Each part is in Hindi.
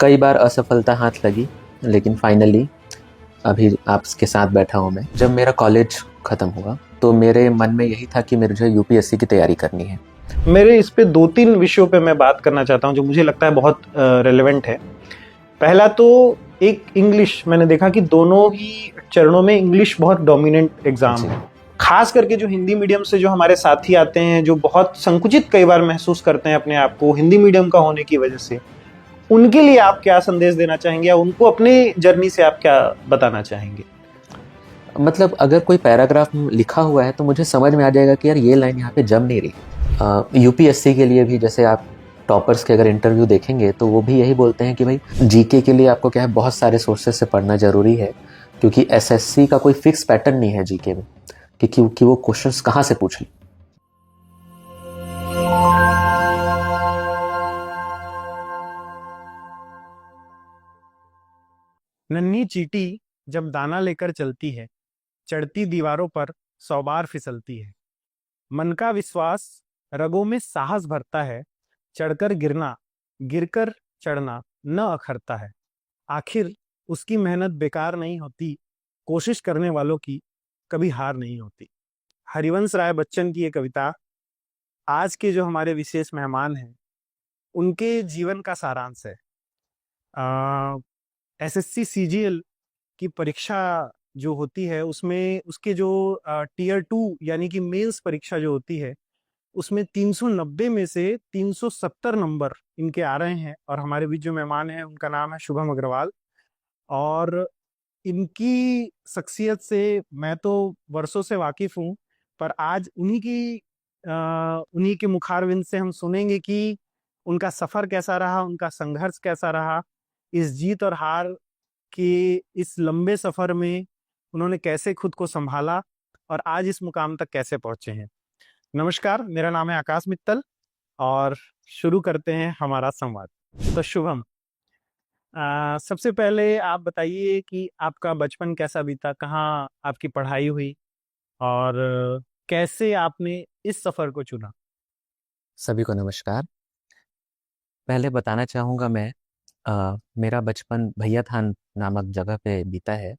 कई बार असफलता हाथ लगी, लेकिन फाइनली अभी आपके साथ बैठा हूँ मैं। जब मेरा कॉलेज ख़त्म हुआ तो मेरे मन में यही था कि मुझे यूपीएससी की तैयारी करनी है। मेरे इस पे 2-3 विषयों पे मैं बात करना चाहता हूँ जो मुझे लगता है बहुत रेलेवेंट है। पहला तो एक इंग्लिश, मैंने देखा कि दोनों ही चरणों में इंग्लिश बहुत डोमिनेंट एग्जाम है। खास करके जो हिंदी मीडियम से जो हमारे साथी आते हैं, जो बहुत संकुचित कई बार महसूस करते हैं अपने आप को हिंदी मीडियम का होने की वजह से, उनके लिए आप क्या संदेश देना चाहेंगे या उनको अपने जर्नी से आप क्या बताना चाहेंगे? मतलब अगर कोई पैराग्राफ लिखा हुआ है तो मुझे समझ में आ जाएगा कि यार ये लाइन यहाँ पे जम नहीं रही। यूपीएससी के लिए भी जैसे आप टॉपर्स के अगर इंटरव्यू देखेंगे तो वो भी यही बोलते हैं कि भाई जीके के लिए आपको क्या है, बहुत सारे सोर्सेज से पढ़ना जरूरी है, क्योंकि एसएससी का कोई फिक्स पैटर्न नहीं है जीके में कि वो क्वेश्चंस कहाँ से पूछ लें। नन्ही चींटी जब दाना लेकर चलती है, चढ़ती दीवारों पर 100 बार फिसलती है। मन का विश्वास रगों में साहस भरता है, चढ़कर गिरना, गिरकर चढ़ना न अखरता है। आखिर उसकी मेहनत बेकार नहीं होती, कोशिश करने वालों की कभी हार नहीं होती। हरिवंश राय बच्चन की ये कविता आज के जो हमारे विशेष मेहमान हैं उनके जीवन का सारांश है। एसएससी सीजीएल की परीक्षा जो होती है उसमें उसके जो टियर 2 यानी कि मेंस परीक्षा जो होती है उसमें 390 में से 370 नंबर इनके आ रहे हैं। और हमारे बीच जो मेहमान हैं उनका नाम है शुभम अग्रवाल। और इनकी शख्सियत से मैं तो वर्षों से वाकिफ हूँ, पर आज उन्हीं के मुखारविंद से हम सुनेंगे कि उनका सफर कैसा रहा, उनका संघर्ष कैसा रहा, इस जीत और हार के इस लंबे सफर में उन्होंने कैसे खुद को संभाला और आज इस मुकाम तक कैसे पहुंचे हैं। नमस्कार, मेरा नाम है आकाश मित्तल और शुरू करते हैं हमारा संवाद। तो शुभम, सबसे पहले आप बताइए कि आपका बचपन कैसा बीता, कहाँ आपकी पढ़ाई हुई और कैसे आपने इस सफर को चुना? सभी को नमस्कार। पहले बताना चाहूँगा मैं, मेरा बचपन भैया थान नामक जगह पे बीता है,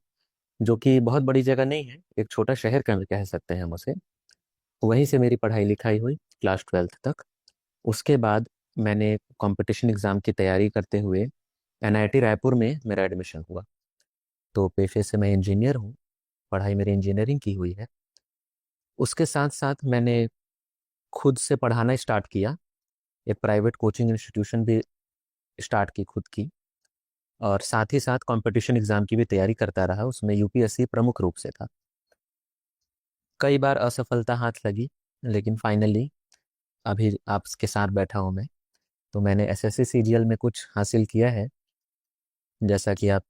जो कि बहुत बड़ी जगह नहीं है, एक छोटा शहर कह सकते हैं हम उसे। वहीं से मेरी पढ़ाई लिखाई हुई क्लास 12th तक। उसके बाद मैंने कंपटीशन एग्ज़ाम की तैयारी करते हुए एनआईटी रायपुर में मेरा एडमिशन हुआ। तो पेशे से मैं इंजीनियर हूँ, पढ़ाई मेरी इंजीनियरिंग की हुई है। उसके साथ साथ मैंने खुद से पढ़ाना स्टार्ट किया, एक प्राइवेट कोचिंग इंस्टीट्यूशन भी स्टार्ट की खुद की, और साथ ही साथ कंपटीशन एग्ज़ाम की भी तैयारी करता रहा, उसमें यूपीएससी प्रमुख रूप से था। कई बार असफलता हाथ लगी, लेकिन फाइनली अभी आपके साथ बैठा हूँ मैं। तो मैंने एसएससी सीजीएल में कुछ हासिल किया है, जैसा कि आप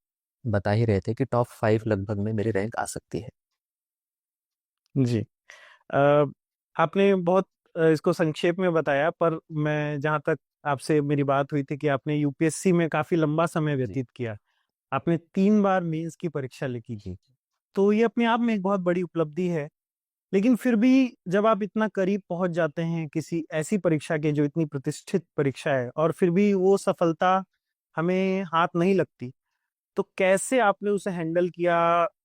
बता ही रहे थे कि टॉप 5 लगभग में मेरी रैंक आ सकती है। जी। अ, आपने बहुत इसको संक्षेप में बताया, पर मैं जहाँ तक आपसे मेरी बात हुई थी कि आपने यूपीएससी में काफी लंबा समय जी व्यतीत किया, आपने 3 बार मेंस की परीक्षा लिखी, जी तो ये अपने आप में एक बहुत बड़ी उपलब्धि है। लेकिन फिर भी जब आप इतना करीब पहुंच जाते हैं किसी ऐसी परीक्षा के जो इतनी प्रतिष्ठित परीक्षा है और फिर भी वो सफलता हमें हाथ नहीं लगती, तो कैसे आपने उसे हैंडल किया?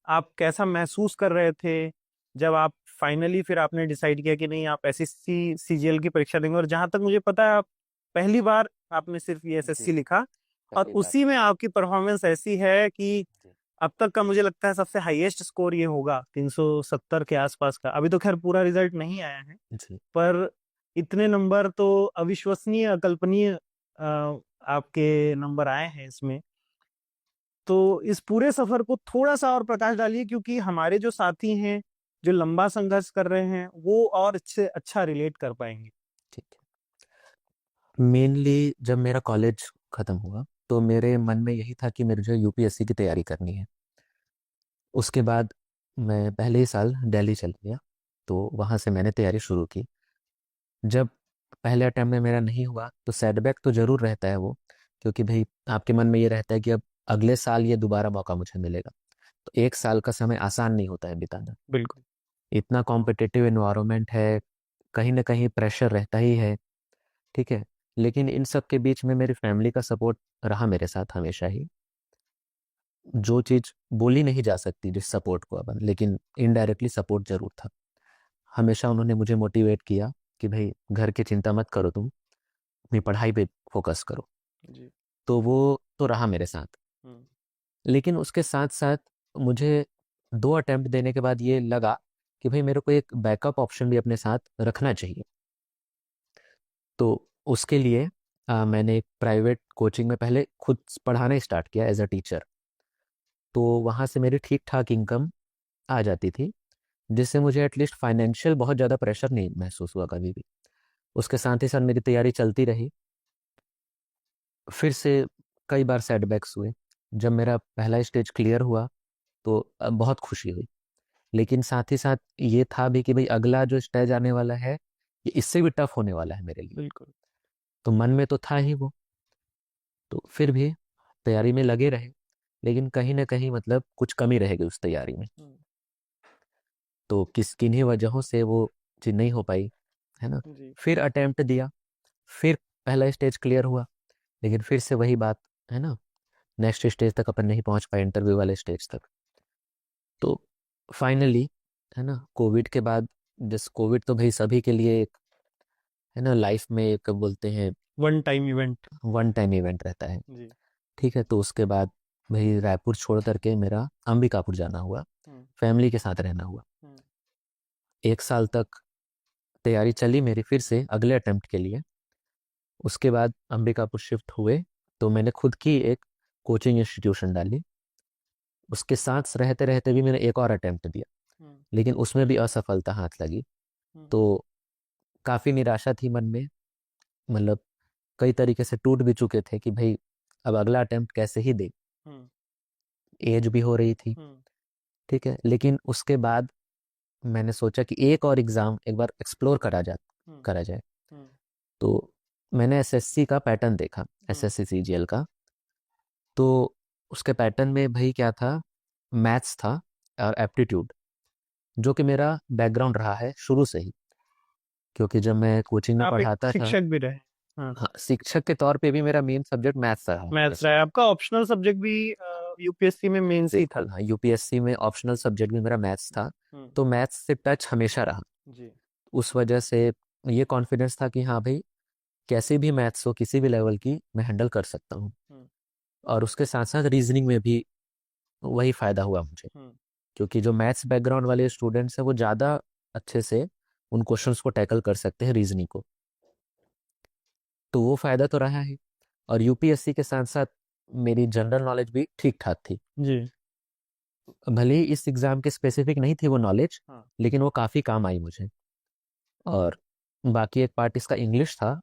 आप कैसा महसूस कर रहे थे जब आप फाइनली फिर आपने डिसाइड किया कि नहीं, आप एसएससी सीजीएल की परीक्षा देंगे? और जहां तक मुझे पता है आप पहली बार आपने सिर्फ ये जी एसएससी लिखा और पहली बार। उसी में आपकी परफॉर्मेंस ऐसी है कि जी अब तक का मुझे लगता है सबसे हाईएस्ट स्कोर ये होगा 370 के आसपास का। अभी तो खैर पूरा रिजल्ट नहीं आया है, जी पर इतने नंबर तो अविश्वसनीय, अकल्पनीय आपके नंबर आए हैं इसमें। तो इस पूरे सफर को थोड़ा सा और प्रकाश डालिए, क्योंकि हमारे जो साथी हैं जो लंबा संघर्ष कर रहे हैं वो और इससे अच्छा रिलेट कर पाएंगे। ठीक है। मेनली जब मेरा कॉलेज ख़त्म हुआ तो मेरे मन में यही था कि मुझे यूपीएससी की तैयारी करनी है। उसके बाद मैं पहले ही साल दिल्ली चल गया, तो वहाँ से मैंने तैयारी शुरू की। जब पहले अटेम्प्ट में मेरा नहीं हुआ तो सेटबैक तो ज़रूर रहता है वो, क्योंकि भाई आपके मन में ये रहता है कि अब अगले साल ये दोबारा मौका मुझे मिलेगा। तो 1 साल का समय आसान नहीं होता है बिताना। बिल्कुल। इतना कॉम्पिटिटिव एनवायरनमेंट है, कहीं ना कहीं प्रेशर रहता ही है, ठीक है। लेकिन इन सब के बीच में मेरी फैमिली का सपोर्ट रहा मेरे साथ हमेशा ही। जो चीज़ बोली नहीं जा सकती जिस सपोर्ट को अपन, लेकिन इनडायरेक्टली सपोर्ट जरूर था। हमेशा उन्होंने मुझे मोटिवेट किया कि भाई घर की चिंता मत करो, तुम अपनी पढ़ाई पे फोकस करो। जी। तो वो तो रहा मेरे साथ। हम्म। लेकिन उसके साथ साथ मुझे 2 अटेम्प्ट देने के बाद ये लगा कि भाई मेरे को एक बैकअप ऑप्शन भी अपने साथ रखना चाहिए। तो उसके लिए मैंने एक प्राइवेट कोचिंग में पहले खुद पढ़ाना स्टार्ट किया एज अ टीचर। तो वहाँ से मेरी ठीक ठाक इनकम आ जाती थी, जिससे मुझे एटलीस्ट फाइनेंशियल बहुत ज़्यादा प्रेशर नहीं महसूस हुआ कभी भी। उसके साथ ही साथ मेरी तैयारी चलती रही। फिर से कई बार सेटबैक्स हुए। जब मेरा पहला स्टेज क्लियर हुआ तो बहुत खुशी हुई। लेकिन साथ ही साथ ये था भी कि भाई अगला जो स्टेज आने वाला है ये इससे भी टफ होने वाला है मेरे लिए। बिल्कुल। तो मन में तो था ही वो। तो फिर भी तैयारी में लगे रहे, लेकिन कहीं ना कहीं मतलब कुछ कमी रहेगी उस तैयारी में। हम्म। तो किन्हीं वजहों से वो चीज़ नहीं हो पाई, है ना। जी। फिर अटेम्प्ट दिया, फिर पहला स्टेज क्लियर हुआ, लेकिन फिर से वही बात, है ना, नेक्स्ट स्टेज तक अपन नहीं पहुंच पाए, इंटरव्यू वाले स्टेज तक। तो फाइनली, है ना, कोविड के बाद, जिस कोविड तो भाई सभी के लिए एक, है ना, लाइफ में एक बोलते हैं one time event. One time event रहता है। जी। ठीक है, तो उसके बाद भाई रायपुर छोड़ करके मेरा अंबिकापुर जाना हुआ, हम्म। फैमिली के साथ रहना हुआ। हम्म। 1 साल तक तैयारी चली मेरी फिर से अगले अटेम्प्ट के लिए। उसके बाद अंबिकापुर शिफ्ट हुए तो मैंने खुद की एक कोचिंग इंस्टीट्यूशन डाली। उसके साथ रहते रहते भी मैंने एक और अटेम्प्ट दिया, हम्म। लेकिन उसमें भी असफलता हाथ लगी। हम्म। तो काफ़ी निराशा थी मन में, मतलब कई तरीके से टूट भी चुके थे कि भाई अब अगला अटेम्प्ट कैसे ही दे। हम्म। एज भी हो रही थी, हम्म। ठीक है। लेकिन उसके बाद मैंने सोचा कि एक और एग्ज़ाम एक बार एक्सप्लोर हम्म। करा जाए। हम्म। तो मैंने एसएससी का पैटर्न देखा, हम्म। एसएससी सीजीएल का। तो उसके पैटर्न में भाई क्या था, मैथ्स था और एप्टीट्यूड, जो कि मेरा बैकग्राउंड रहा है शुरू से ही, क्योंकि जब मैं कोचिंग में आप एक पढ़ाता था। शिक्षक भी रहे। हाँ। हाँ, शिक्षक के तौर पे भी मेरा मेन सब्जेक्ट मैथ्स रहा मैथ्स हमेशा। रहा है आपका, ऑप्शनल सब्जेक्ट भी यूपीएससी में मेंस ही था। बिल्कुल हाँ, यूपीएससी में ऑप्शनल सब्जेक्ट भी मेरा मैथ्स था। हम्म। तो मैथ्स से टच हमेशा रहा। जी। उस वजह से ये कॉन्फिडेंस था कि हाँ भाई, कैसे भी मैथ्स हो किसी भी लेवल की मैं हैंडल कर सकता हूँ। हम्म। और उसके साथ साथ रीजनिंग में भी वही फायदा हुआ मुझे, हम्म। क्योंकि जो मैथ्स बैकग्राउंड वाले स्टूडेंट्स हैं वो ज़्यादा अच्छे से उन क्वेश्चंस को टैकल कर सकते हैं, रीजनिंग को। तो वो फायदा तो रहा है। और यूपीएससी के साथ साथ मेरी जनरल नॉलेज भी ठीक ठाक थी। जी। भले ही इस एग्ज़ाम के स्पेसिफिक नहीं थी वो नॉलेज, हाँ। लेकिन वो काफ़ी काम आई मुझे। और बाकी एक पार्ट इसका इंग्लिश था,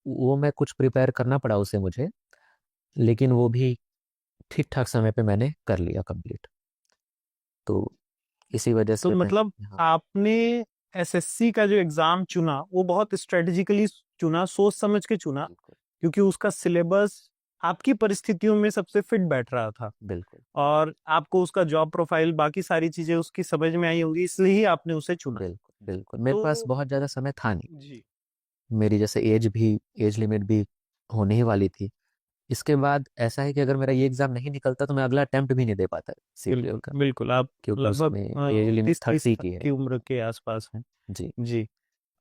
वो मैं कुछ प्रिपेयर करना पड़ा उसे मुझे, लेकिन वो भी ठीक ठाक समय पे मैंने कर लिया कंप्लीट। तो इसी वजह तो से मैं मतलब यहाँ। आपने एसएससी का जो एग्जाम चुना वो बहुत स्ट्रेटेजिकली चुना, सोच समझ के चुना, बिल्कुल। क्योंकि उसका सिलेबस आपकी परिस्थितियों में सबसे फिट बैठ रहा था, बिल्कुल। और आपको उसका जॉब प्रोफाइल बाकी सारी चीजें उसकी समझ में आई होंगी, इसलिए ही आपने उसे चुना। बिल्कुल बिल्कुल मेरे पास तो बहुत ज़्यादा समय था नहीं। जी। मेरी जैसे एज लिमिट भी होने ही वाली थी। इसके बाद ऐसा है कि अगर मेरा ये एग्ज़ाम नहीं निकलता तो मैं अगला अटेम्प्ट भी नहीं दे पाता सीजीएल बिल्कुल का, बिल्कुल, आप क्योंकि लगभग उसमें एज लिमिट 30 30 की है। की उम्र के आसपास हैं। जी। जी।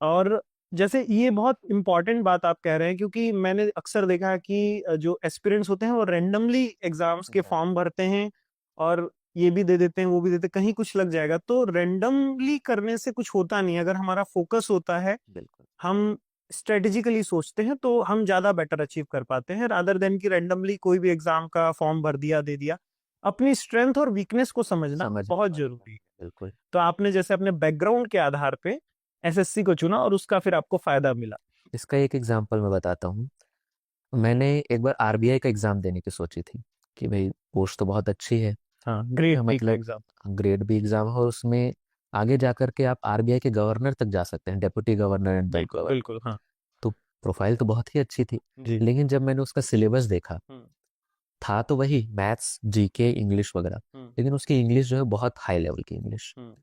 और जैसे ये बहुत इंपॉर्टेंट बात आप कह रहे हैं, क्योंकि मैंने अक्सर देखा है कि जो एस्पिरेंट्स होते हैं वो रेंडमली एग्जाम्स के एग्जैक्ट। फॉर्म भरते हैं, और ये भी दे देते हैं वो भी देते हैं, कहीं कुछ लग जाएगा। तो रेंडमली करने से कुछ होता नहीं, अगर हमारा फोकस होता है, बिल्कुल। हम स्ट्रेटेजिकली सोचते हैं, तो हम ज्यादा बेटर अचीव कर पाते हैं, रादर देन कि रेंडमली कोई भी एग्जाम का फॉर्म भर दिया, दे दिया। अपनी स्ट्रेंथ और वीकनेस को समझना समझने बहुत वाली बात जरूरी है। है, बिल्कुल। तो आपने जैसे अपने बैकग्राउंड के आधार पे एसएससी को चुना और उसका फिर आपको फायदा मिला। इसका एक एग्जांपल मैं बताता हूँ। मैंने एक बार आरबीआई का एग्ज़ाम देने की सोची थी कि भाई पोस्ट तो बहुत अच्छी है, हाँ, ग्रेड बी का मतलब एग्जाम। ग्रेड बी एग्ज़ाम हो, उसमें आगे जा करके आप आरबीआई के गवर्नर तक जा सकते हैं, डेप्यूटी गवर्नर एंड बैंक बिल्कुल गवर्नर। बिल्कुल। हाँ। तो प्रोफाइल तो बहुत ही अच्छी थी। जी। लेकिन जब मैंने उसका सिलेबस देखा, हम्म। था तो वही मैथ्स जीके इंग्लिश वगैरह, हम्म। लेकिन उसकी इंग्लिश जो है बहुत हाई लेवल की इंग्लिश, हम्म।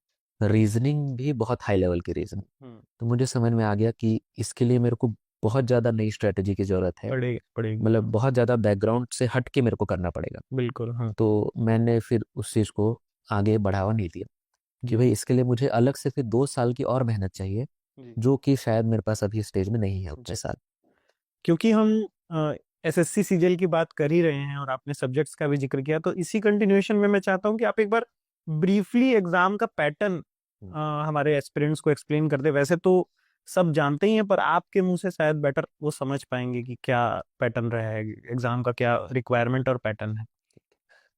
रीजनिंग भी बहुत हाई लेवल की रीजनिंग। हम्म। तो मुझे समझ में आ गया कि इसके लिए मेरे को बहुत ज़्यादा नई स्ट्रेटजी की ज़रूरत है, पड़ेगी मतलब बहुत ज़्यादा बैकग्राउंड से हट के मेरे को करना पड़ेगा। बिल्कुल। हाँ तो मैंने फिर उस चीज़ को आगे बढ़ावा नहीं दिया कि जी भाई इसके लिए मुझे अलग से फिर 2 साल की और मेहनत चाहिए, जी जो कि शायद मेरे पास अभी स्टेज में नहीं है उतने जी। साल। क्योंकि हम एसएससी सीजीएल की बात कर ही रहे हैं और आपने सब्जेक्ट्स का भी जिक्र किया, तो इसी कंटिन्यूएशन में मैं चाहता हूं कि आप एक बार ब्रीफली एग्जाम का पैटर्न हम्म। हमारे एस्पिरेंट्स को एक्सप्लेन कर दे। वैसे तो सब जानते ही हैं, पर आपके मुंह से शायद बेटर वो समझ पाएंगे कि क्या पैटर्न रहा है एग्जाम का, क्या रिक्वायरमेंट और पैटर्न है।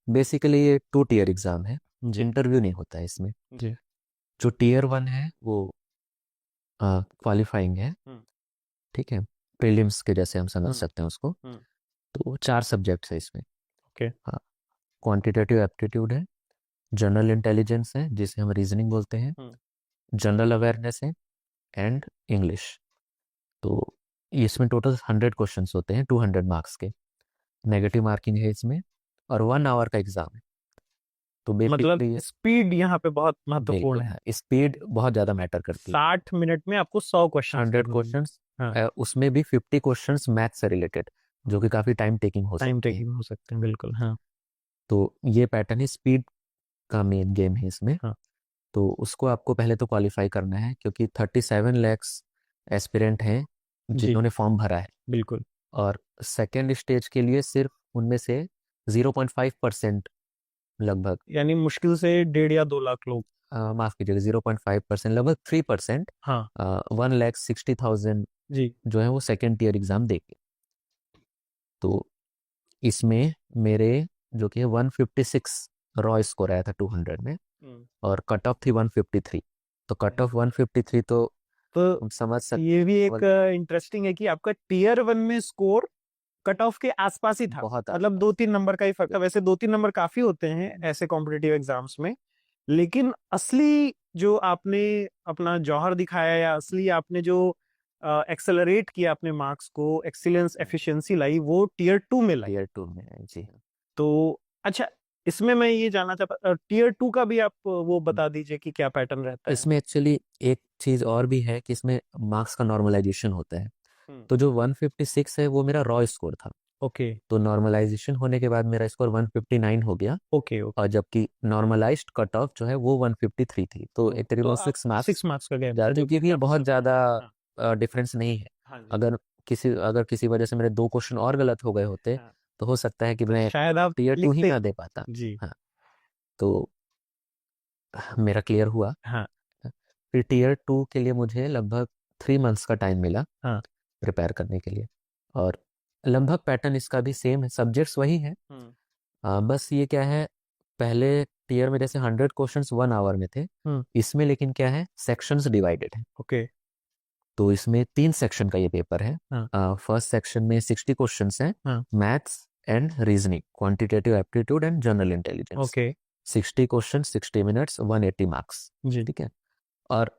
बेसिकली ये 2 टियर एग्ज़ाम है, जी इंटरव्यू नहीं होता है इसमें। जी। जो टियर 1 है वो क्वालिफाइंग है, हम्म ठीक है, प्रीलिम्स के जैसे हम समझ हम्म सकते हैं उसको। हम्म। तो 4 सब्जेक्ट्स है इसमें। ओके। हाँ, क्वांटिटेटिव एप्टीट्यूड है, जनरल इंटेलिजेंस है जिसे हम रीजनिंग बोलते हैं, हम्म जनरल अवेयरनेस है, एंड इंग्लिश। तो इसमें टोटल 100 क्वेश्चंस होते हैं, 200 मार्क्स के। नेगेटिव मार्किंग है इसमें, और 1 आवर का एग्जाम है। तो मतलब बेसिकली स्पीड यहाँ पे बहुत महत्वपूर्ण बिल्कुल है। है, स्पीड बहुत ज़्यादा मैटर करती है। 60 मिनट में आपको 100 क्वेश्चन 100 क्वेश्चंस, हाँ उसमें भी 50 क्वेश्चंस मैथ से रिलेटेड, जो कि काफ़ी टाइम टेकिंग हो टाइम सकती है। टेकिंग हो सकते हैं बिल्कुल। हाँ तो ये पैटर्न है, स्पीड का मेन गेम है इसमें। हाँ तो उसको आपको पहले तो क्वालिफाई करना है, क्योंकि 37 lakhs एस्पिरेंट हैं जी जिन्होंने फॉर्म भरा है, बिल्कुल। और सेकेंड स्टेज के लिए सिर्फ उनमें से 0.5% लगभग, यानी मुश्किल से 1.5 या 2 लाख लोग। माफ कीजिएगा, 0.5%, लगभग 3%, हाँ 1,60,000 जी। जो है वो सेकेंड टियर एग्जाम देंगे। तो इसमें मेरे जो कि 156 रॉ स्कोर आया था 200 में, हम्म। और कट ऑफ थी 153। तो कट ऑफ 153, तो तो हम समझ सकते ये भी हैं एक इंटरेस्टिंग है कि आपका टियर 1 में स्कोर कट ऑफ के आसपास ही था, बहुत मतलब आसपास। 2-3 नंबर का ही फर्क था। वैसे 2-3 नंबर काफी होते हैं ऐसे कॉम्पिटिटिव एग्जाम्स में, लेकिन असली जो आपने अपना जौहर दिखाया, या असली आपने जो एक्सेलरेट किया अपने मार्क्स को, एक्सीलेंस एफिशिएंसी लाई, वो टियर 2 में लाई। टियर 2 में है जी। तो अच्छा, इसमें मैं ये जानना चाहता, टियर 2 का भी आप वो बता दीजिए कि क्या पैटर्न रहता है। इसमें एक्चुअली एक चीज़ और भी है कि इसमें मार्क्स का नॉर्मलाइजेशन होता है। हम्म। तो जो 156 है वो मेरा रॉ स्कोर था, ओके तो नॉर्मलाइजेशन होने के बाद मेरा स्कोर 159 हो गया, ओके ओके। और जबकि नॉर्मलाइज्ड कट ऑफ जो है वो 153 थी। तो एक तो तकरीबन आप 6 मार्क्स 6 मार्क्स का गैप ज़्यादा, जो क्योंकि कि भी काफी बहुत सब। हाँ ज़्यादा डिफरेंस नहीं है। हाँ जी। अगर किसी वजह से मेरे 2 क्वेश्चन और गलत हो गए होते, हाँ तो हो सकता है कि तो मैं शायद आप टियर 2 ही लिखते ना दे पाता। जी। हाँ, तो मेरा क्लियर हुआ। हाँ फिर टियर 2 के लिए मुझे लगभग 3 मंथ्स का टाइम मिला हाँ। प्रिपेयर करने के लिए, और लगभग पैटर्न इसका भी सेम है, सब्जेक्ट्स वही हैं। हम्म बस ये क्या है, पहले टियर में जैसे 100 क्वेश्चंस 1 आवर में थे, हम्म। इसमें लेकिन क्या है, सेक्शंस डिवाइडेड है। ओके। तो इसमें 3 सेक्शन का ये पेपर है। हाँ फर्स्ट सेक्शन में 60 क्वेश्चंस हैं, हाँ। Maths and reasoning, quantitative aptitude and general intelligence. Okay 60 question, 60 minutes, 180 marks, जी। ठीक है। और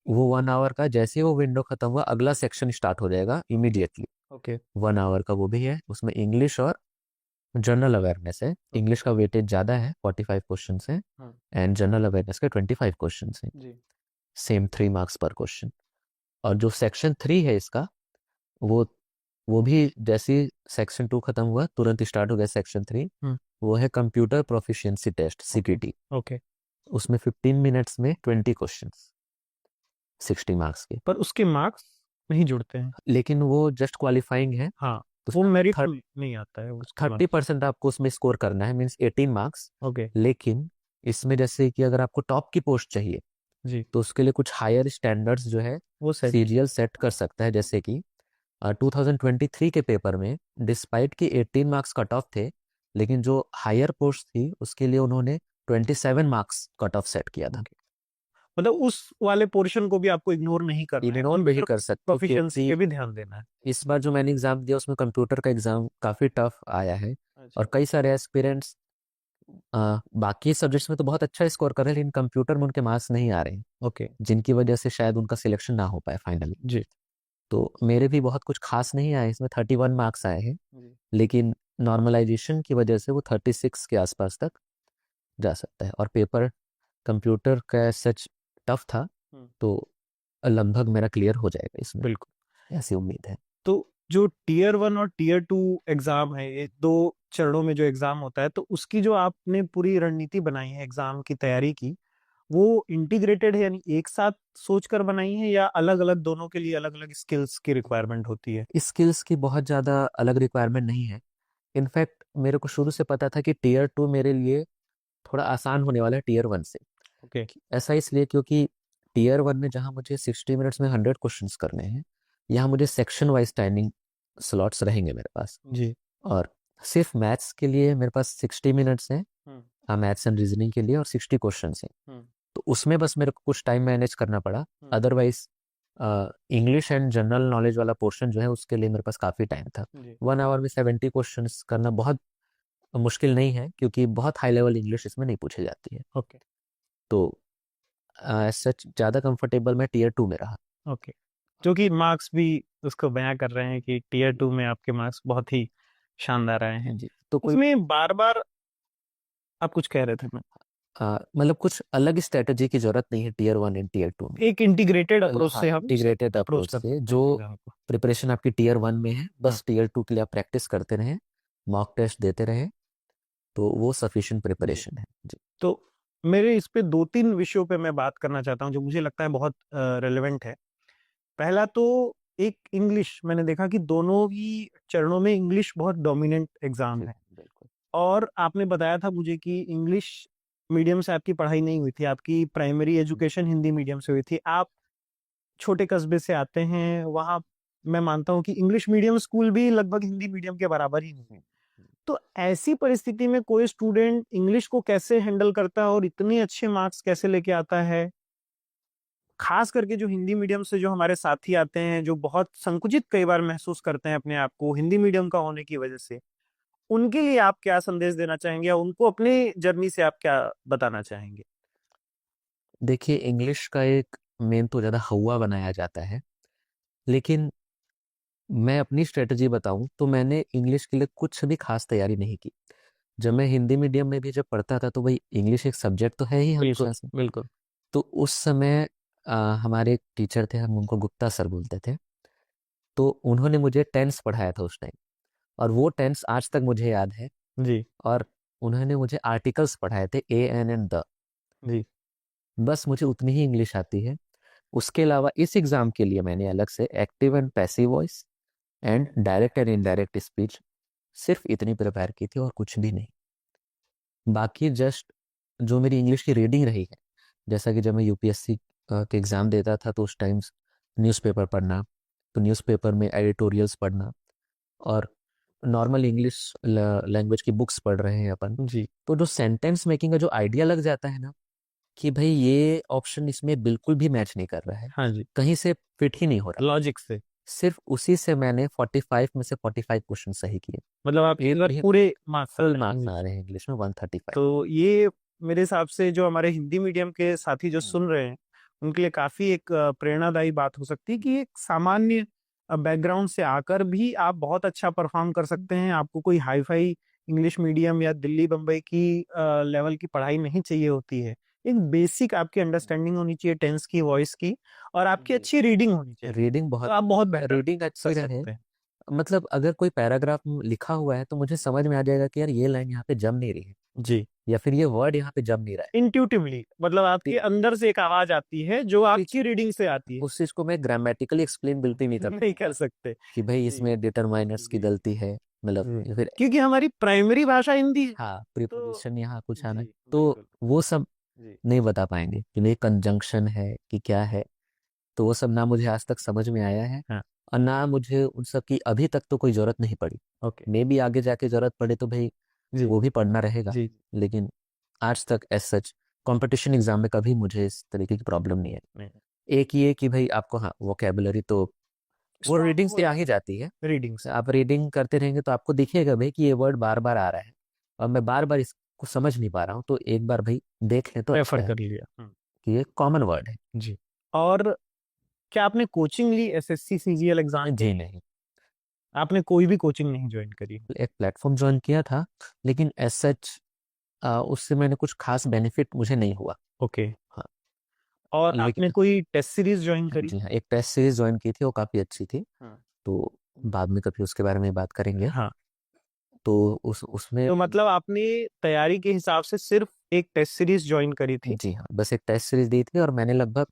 वो 1 आवर का जैसे ही वो विंडो खत्म हुआ, अगला सेक्शन स्टार्ट हो जाएगा इमीडिएटली। ओके 1 आवर का वो भी है, उसमें इंग्लिश और जनरल अवेयरनेस है। ओके। इंग्लिश का वेटेज ज़्यादा है, 45 क्वेश्चन है, हाँ एंड जनरल अवेयरनेस के 25 क्वेश्चन है। जी। सेम 3 मार्क्स पर क्वेश्चन। और जो सेक्शन 3 है इसका, वो वो भी जैसे ही सेक्शन 2 खत्म हुआ तुरंत स्टार्ट हो गया सेक्शन 3। हम्म। वो है computer proficiency test, okay CPT. Okay. उसमें 15 मिनट्स में 20 क्वेश्चन, 60 मार्क्स के। पर उसके मार्क्स नहीं जुड़ते हैं। लेकिन वो जस्ट क्वालिफाइंग है। हाँ, तो वो मेरिट में नहीं आता है उसके बाद। 30% आपको उसमें स्कोर करना है, मीन्स 18 मार्क्स। ओके लेकिन इसमें जैसे कि अगर आपको टॉप की पोस्ट चाहिए, जी। तो उसके लिए कुछ हायर स्टैंडर्ड्स जो है वो सेट। सीजीएल सेट कर सकता है। जैसे कि 2023 के पेपर में, डिस्पाइट कि 18 मार्क्स कट ऑफ थे, लेकिन जो हायर पोस्ट थी उसके लिए उन्होंने 27 मार्क्स कट ऑफ सेट किया था। मतलब उस वाले पोर्शन को भी आपको इग्नोर नहीं करना है, इग्नोर भी कंप्यूटर कर सकते, प्रोफिशिएंसी क्योंकि पे भी ध्यान देना है। इस बार जो मैंने एग्जाम दिया उसमें कंप्यूटर का एग्जाम काफ़ी टफ आया है, और अच्छा। कई सारे एस्पिरेंट्स बाकी सब्जेक्ट्स में तो बहुत अच्छा स्कोर कर रहे हैं, लेकिन कंप्यूटर में उनके मार्क्स नहीं आ रहे हैं, ओके जिनकी वजह से शायद उनका सिलेक्शन ना हो पाए फाइनली। जी तो मेरे भी बहुत कुछ खास नहीं आए, इसमें 31 मार्क्स आए हैं, जी। लेकिन नॉर्मलाइजेशन की वजह से वो 36 के आसपास तक जा सकता है। और पेपर कंप्यूटर का सच टफ था, हम्म, तो लगभग मेरा क्लियर हो जाएगा इसमें। बिल्कुल। ऐसी उम्मीद है। तो जो टीयर 1 और टीयर 2 एग्जाम है, ये 2 चरणों में जो एग्जाम होता है, तो उसकी जो आपने पूरी रणनीति बनाई है एग्जाम की तैयारी की, वो इंटीग्रेटेड है, यानी एक साथ सोचकर बनाई है, या अलग अलग दोनों के लिए अलग अलग स्किल्स की रिक्वायरमेंट होती है? स्किल्स की बहुत ज़्यादा अलग रिक्वायरमेंट नहीं है। इनफैक्ट मेरे को शुरू से पता था कि टीयर 2 मेरे लिए थोड़ा आसान होने वाला है टीयर 1 से। ओके। ऐसा इसलिए क्योंकि टीयर 1 में जहाँ मुझे 60 मिनट्स में 100 क्वेश्चंस करने हैं, यहाँ मुझे सेक्शन वाइज टाइमिंग स्लॉट्स रहेंगे मेरे पास। जी। और सिर्फ मैथ्स के लिए मेरे पास 60 मिनट्स हैं, मैथ्स एंड रीजनिंग के लिए, और 60 क्वेश्चंस हैं। तो उसमें बस मेरे को कुछ टाइम मैनेज करना पड़ा। Otherwise English and general knowledge वाला पोर्शन जो है उसके लिए मेरे पास काफ़ी टाइम था। जी। 1 आवर में 70 क्वेश्चंस करना बहुत मुश्किल नहीं है, क्योंकि बहुत हाई लेवल इंग्लिश इसमें नहीं पूछी जाती है। ओके। तो सच ज़्यादा कंफर्टेबल मैं टीयर 2 में रहा। ओके। जो कि मार्क्स भी उसको बयां कर रहे हैं कि टीयर 2 में आपके मार्क्स बहुत ही शानदार आए हैं। जी। तो कोई इसमें बार बार आप कुछ कह रहे थे? मैं मतलब कुछ अलग स्ट्रेटजी की जरूरत नहीं है टीयर 1 एंड टीयर 2 में। एक इंटीग्रेटेड अप्रोच हाँ, से हम इंटीग्रेटेड अप्रोच अप्रोच करते से हैं जो एग्जाम को। प्रिपरेशन आपकी टीयर 1 में है, हाँ। बस टीयर 2 के लिए आप प्रैक्टिस करते रहें, मॉक टेस्ट देते रहें, तो वो सफिशिएंट जी। प्रिपरेशन है। जी। तो मेरे इस पे 2-3 विषयों पे मैं बात करना चाहता हूँ जो मुझे लगता है बहुत रेलेवेंट है। पहला तो एक इंग्लिश, मैंने देखा कि दोनों ही चरणों में इंग्लिश बहुत डोमिनेंट एग्जाम जी, है। बिल्कुल। और आपने बताया था मुझे कि इंग्लिश मीडियम से आपकी पढ़ाई नहीं हुई थी, आपकी प्राइमरी एजुकेशन हिंदी मीडियम से हुई थी। आप छोटे कस्बे से आते हैं, वहाँ मैं मानता हूँ कि इंग्लिश मीडियम स्कूल भी लगभग हिंदी मीडियम के बराबर ही नहीं है। तो ऐसी परिस्थिति में कोई स्टूडेंट इंग्लिश को कैसे हैंडल करता है और इतने अच्छे मार्क्स कैसे लेके आता है? खास करके जो हिंदी मीडियम से जो हमारे साथी आते हैं, जो बहुत संकुचित कई बार महसूस करते हैं अपने आप को हिंदी मीडियम का होने की वजह से, उनके लिए आप क्या संदेश देना चाहेंगे, या उनको अपने जर्नी से आप क्या बताना चाहेंगे? देखिए, इंग्लिश का एक मेन तो ज़्यादा हवा बनाया जाता है, लेकिन मैं अपनी स्ट्रेटजी बताऊं तो मैंने इंग्लिश के लिए कुछ भी खास तैयारी नहीं की। जब मैं हिंदी मीडियम में भी जब पढ़ता था, तो भाई इंग्लिश एक सब्जेक्ट तो है ही बिल्कुल, हमेशा से। बिल्कुल। तो उस समय हमारे एक टीचर थे, हम उनको गुप्ता सर बोलते थे। तो उन्होंने मुझे टेंस पढ़ाया था उस टाइम, और वो टेंस आज तक मुझे याद है। जी। और उन्होंने मुझे आर्टिकल्स पढ़ाए थे, ए एन एंड द। जी। बस मुझे उतनी ही इंग्लिश आती है। उसके अलावा इस एग्जाम के लिए मैंने अलग से active and passive voice and direct and indirect speech, सिर्फ इतनी प्रिपेयर की थी और कुछ भी नहीं। बाकी जस्ट जो मेरी इंग्लिश की रीडिंग रही है, जैसा कि जब मैं यूपीएससी के एग्ज़ाम देता था तो उस टाइम्स न्यूज़पेपर पढ़ना, तो न्यूज़पेपर में एडिटोरियल्स पढ़ना, और नॉर्मल इंग्लिश लैंग्वेज की बुक्स पढ़ रहे हैं अपन, जी। तो जो सेंटेंस मेकिंग का जो आइडिया लग जाता है ना, कि भाई ये ऑप्शन इसमें बिल्कुल भी मैच नहीं कर रहा है, हाँ जी। कहीं से फिट ही नहीं हो रहा, लॉजिक से। सिर्फ उसी से मैंने 45 में से 45 क्वेश्चन सही किए। मतलब आप एक बार ये पूरे मार्क्स फुल आए हैं मार्क्स इंग्लिश आ रहे में। हैं इंग्लिश में 135। तो ये मेरे हिसाब से जो हमारे हिंदी मीडियम के साथी जो सुन रहे हैं, उनके लिए काफी एक प्रेरणादायी बात हो सकती है कि एक सामान्य बैकग्राउंड से आकर भी आप बहुत अच्छा परफॉर्म कर सकते हैं। आपको कोई हाई फाई इंग्लिश मीडियम या दिल्ली बम्बई की लेवल की पढ़ाई नहीं चाहिए होती है। एक बेसिक आपकी अंडरस्टैंडिंग होनी चाहिए टेंस की, वॉइस की, और आपकी जी। अच्छी रीडिंग होनी चाहिए। रीडिंग तो बहुत, आप बहुत बेहतर रीडिंग कर अच्छी रहे, सकते हैं। मतलब अगर कोई पैराग्राफ लिखा हुआ है तो मुझे समझ में आ जाएगा कि यार ये लाइन यहाँ पे जम नहीं रही है, जी। या फिर ये वर्ड यहाँ पे जम नहीं रहा इंट्यूटिवली, मतलब आपके है। अंदर से एक आवाज आती है जो पिच आपकी रीडिंग से आती है। उस चीज को मैं ग्रामेटिकली एक्सप्लेन बिल्कुल नहीं कर नहीं कर सकते। कि भाई जी। इसमें डिटरमाइनर्स की जी। गलती है, मतलब जी। या फिर क्योंकि हमारी प्राइमरी भाषा हिंदी है। हाँ तो प्रीपोजिशन यहाँ कुछ आना है, जी, तो बिल्कुल। वो सब जी। नहीं बता पाएंगे कि नहीं कंजंक्शन है कि क्या है। तो वो सब ना मुझे आज तक समझ में आया है, हाँ। और ना मुझे उन सब की अभी तक तो कोई जरूरत नहीं पड़ी। ओके। मे भी आगे जाके जरूरत पड़े तो भाई जी। वो भी पढ़ना रहेगा, जी। लेकिन आज तक एज सच कंपटीशन एग्जाम में कभी मुझे इस तरीके की प्रॉब्लम नहीं है। नहीं। एक ये कि भाई आपको, हाँ, वोकेबुलरी तो वो स्ट्रांग रीडिंग हो से आ ही जाती जाती है। है रीडिंग से। आप रीडिंग करते रहेंगे तो आपको दिखेगा भाई कि ये वर्ड बार बार आ रहा है, और मैं बार बार इसको समझ नहीं पा रहा हूँ, तो एक बार भाई देख लें तो अच्छा रेफर है कर लिया। कि ये कॉमन वर्ड है। जी। और क्या आपने कोचिंग ली एसएससी सीजीएल एग्जाम के जी लिए? नहीं, आपने कोई भी कोचिंग नहीं ज्वाइन करी? एक प्लेटफॉर्म ज्वाइन किया था, लेकिन एज सच उससे मैंने कुछ खास बेनिफिट मुझे नहीं हुआ। ओके। हाँ। और लेकिन आपने कोई टेस्ट सीरीज ज्वाइन करी? जी हाँ, एक टेस्ट सीरीज ज्वाइन की थी, वो काफ़ी अच्छी थी। हाँ। तो बाद में कभी उसके बारे में बात करेंगे। हाँ, तो उसमें तो मतलब आपने तैयारी के हिसाब से सिर्फ एक टेस्ट सीरीज ज्वाइन करी थी? जी हाँ, बस एक टेस्ट सीरीज दी थी और मैंने लगभग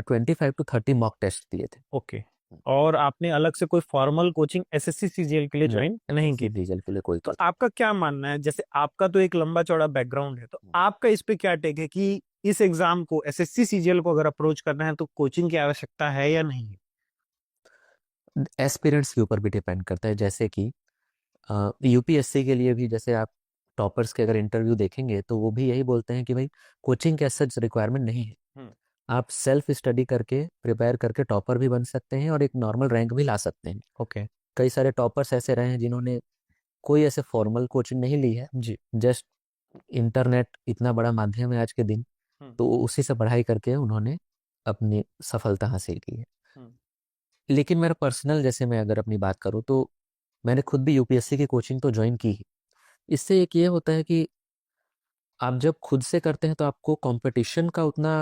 25 to 30 मॉक टेस्ट दिए थे। ओके। और आपने अलग से कोई फॉर्मल कोचिंग एसएससी सीजीएल के लिए ज्वाइन नहीं की थी? रिजल्ट के लिए कोई तो आपका क्या मानना है, जैसे आपका तो एक लंबा चौड़ा बैकग्राउंड है, तो आपका इस पे क्या टेक है कि इस एग्जाम को, एसएससी सीजीएल को अगर अप्रोच करना है तो कोचिंग की आवश्यकता है या नहीं है? एस्पिरेंट्स के ऊपर भी डिपेंड करता है। जैसे कि यूपीएससी के लिए भी जैसे आप टॉपर्स के अगर इंटरव्यू देखेंगे तो वो भी यही बोलते हैं कि भाई कोचिंग के सच रिक्वायरमेंट नहीं है। आप सेल्फ स्टडी करके प्रिपेयर करके टॉपर भी बन सकते हैं और एक नॉर्मल रैंक भी ला सकते हैं। ओके। कई सारे टॉपर्स ऐसे रहे हैं जिन्होंने कोई ऐसे फॉर्मल कोचिंग नहीं ली है। जी। जस्ट इंटरनेट इतना बड़ा माध्यम है आज के दिन, तो उसी से पढ़ाई करके उन्होंने अपनी सफलता हासिल की है। लेकिन मेरा पर्सनल, जैसे मैं अगर अपनी बात करूँ तो मैंने खुद भी यूपीएससी की कोचिंग तो ज्वाइन की ही। इससे एक ये होता है कि आप जब खुद से करते हैं तो आपको कंपटीशन का उतना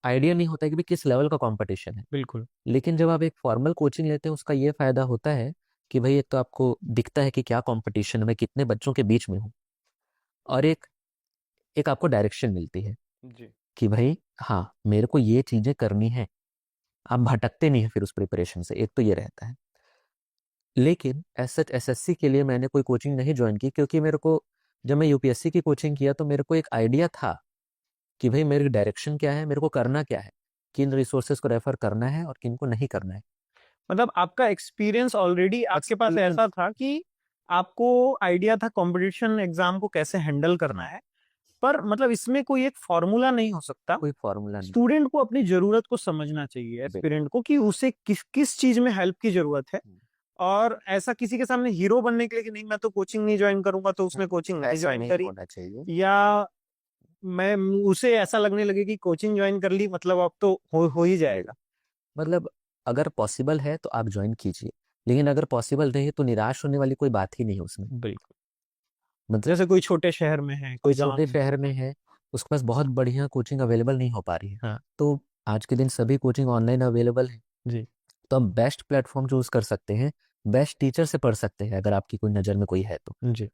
आइडिया नहीं होता है कि भी किस लेवल का कंपटीशन है। बिल्कुल। लेकिन जब आप एक फॉर्मल कोचिंग लेते हैं उसका ये फायदा होता है कि भाई एक तो आपको दिखता है कि क्या कंपटीशन में कितने बच्चों के बीच में हूँ, और एक एक आपको डायरेक्शन मिलती है जी। कि भाई हाँ मेरे को ये चीजें करनी है। आप भटकते नहीं है फिर उस प्रिपरेशन से, एक तो ये रहता है। लेकिन सच एसएससी के लिए मैंने कोई कोचिंग नहीं ज्वाइन की, क्योंकि मेरे को जब मैं यूपीएससी की कोचिंग किया तो मेरे को एक आइडिया था कि भाई मेरी डायरेक्शन क्या है, मेरे को करना क्या है, किन रिसोर्सेज को रेफर करना है और किन को नहीं करना है। मतलब आपका एक्सपीरियंस ऑलरेडी आपके पास ऐसा था कि आपको आइडिया था कंपटीशन एग्जाम को कैसे हैंडल करना है, पर मतलब इसमें कोई एक फॉर्मूला नहीं हो सकता। कोई फॉर्मूला नहीं। स्टूडेंट को अपनी जरूरत को समझना चाहिए, एस्पिरेंट को, कि उसे किस किस चीज में हेल्प की जरूरत है। और ऐसा किसी के सामने हीरो बनने के लिए कि नहीं मैं तो कोचिंग नहीं ज्वाइन करूंगा, तो उसने कोचिंग नहीं ऐसा ज्वाइन नहीं करी, होना चाहिए। या मैं उसे ऐसा लगने लगे कि कोचिंग ज्वाइन कर ली मतलब अब तो हो ही जाएगा। मतलब अगर पॉसिबल है तो आप ज्वाइन कीजिए, लेकिन अगर पॉसिबल नहीं है तो निराश होने वाली कोई बात ही नहीं है उसमें। बिल्कुल। मतलब जैसे कोई छोटे शहर में है, कोई कोई गांव छोटे में। शहर में है, उसके पास बहुत बढ़िया कोचिंग अवेलेबल नहीं हो पा रही है, हाँ। तो आज के दिन सभी कोचिंग ऑनलाइन अवेलेबल है। जी। तो आप बेस्ट प्लेटफॉर्म चूज कर सकते हैं, बेस्ट टीचर से पढ़ सकते हैं अगर आपकी कोई नज़र में कोई है तो। जी।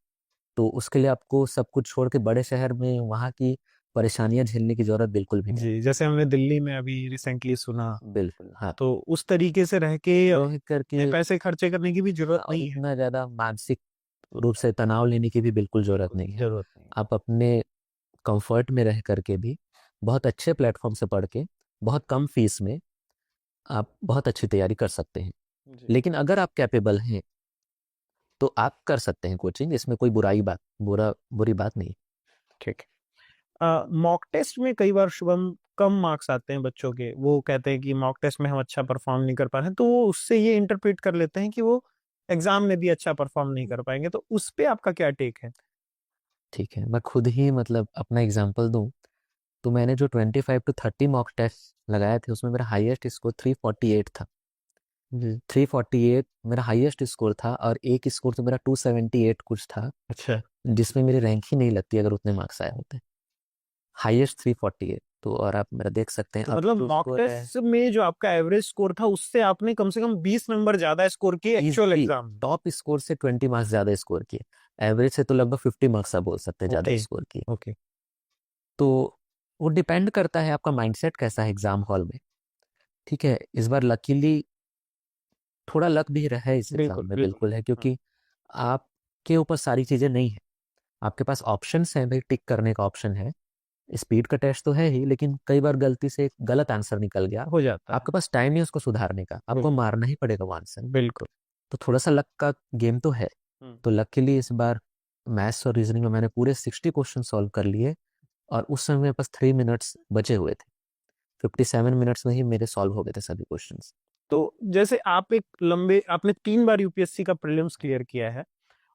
तो उसके लिए आपको सब कुछ छोड़ के बड़े शहर में वहाँ की परेशानियां झेलने की जरूरत बिल्कुल भी नहीं। जी, जैसे हमने दिल्ली में अभी रिसेंटली सुना, बिल्कुल हाँ। तो उस तरीके से रह के रोहित करके पैसे खर्चे करने की भी जरूरत और नहीं है। इतना ज्यादा मानसिक रूप से तनाव लेने की भी बिल्कुल जरूरत नहीं है। जरूरत नहीं आप अपने कंफर्ट में रह करके भी बहुत अच्छे प्लेटफॉर्म से पढ़ के बहुत कम फीस में आप बहुत अच्छी तैयारी कर सकते हैं। है। जी। लेकिन अगर आप कैपेबल हैं तो आप कर सकते हैं कोचिंग, इसमें कोई बुरी बात नहीं। ठीक है। मॉक टेस्ट में कई बार शुभम कम मार्क्स आते हैं बच्चों के, वो कहते हैं कि मॉक टेस्ट में हम अच्छा परफॉर्म नहीं कर पा रहे हैं, तो वो उससे ये इंटरप्रेट कर लेते हैं कि वो एग्जाम में भी अच्छा परफॉर्म नहीं कर पाएंगे, तो उस पे आपका क्या टेक है? ठीक है, मैं खुद ही मतलब अपना एग्जांपल दूं तो मैंने जो 25 to 30 मॉक टेस्ट लगाए थे उसमें मेरा हाईएस्ट स्कोर 348 था। जी। 348 मेरा हाईएस्ट स्कोर था, और एक स्कोर तो मेरा 278 कुछ था, अच्छा। जिसमें मेरी रैंक ही नहीं लगती अगर उतने मार्क्स आए होते। हाईएस्ट 348, तो और आप मेरा देख सकते हैं तो अब मतलब जो मॉक स्कोर है। टेस्ट में जो आपका एवरेज स्कोर था उससे आपने कम से कम 20 नंबर ज्यादा स्कोर किए एक्चुअल इजी एग्जाम में। टॉप स्कोर से 20 मार्क्स ज्यादा स्कोर किए, एवरेज से तो लगभग 50 मार्क्स आप बोल सकते हैं ज्यादा ओके। स्कोर किए। ओके। तो वो डिपेंड करता है आपका माइंडसेट कैसा है एग्जाम हॉल में। ठीक है, इस बार लकीली थोड़ा लक भी रहा है इस एग्जाम बिल्कुल में, बिल्कुल। बिल्कुल है, हाँ। क्योंकि आपके ऊपर सारी चीजें नहीं है। आपके पास ऑप्शंस हैं भाई, टिक करने का ऑप्शन है। स्पीड का टेस्ट तो है ही, लेकिन कई बार गलती से एक गलत आंसर निकल गया, हो जाता है। आपके पास टाइम नहीं उसको सुधारने का, आपको बिल्कुल मारना ही पड़ेगा वो आंसर। बिल्कुल। तो थोड़ा सा लक का गेम तो है। तो लकीली इस बार मैथ्स और रीजनिंग में मैंने पूरे 60 क्वेश्चन सॉल्व कर लिए, और उस समय मेरे पास 3 मिनट्स बचे हुए थे। 57 मिनट्स में ही मेरे सॉल्व हो गए थे सभी क्वेश्चंस। तो जैसे आप एक लंबे, आपने 3 बार यूपीएससी का प्रीलिम्स क्लियर किया है,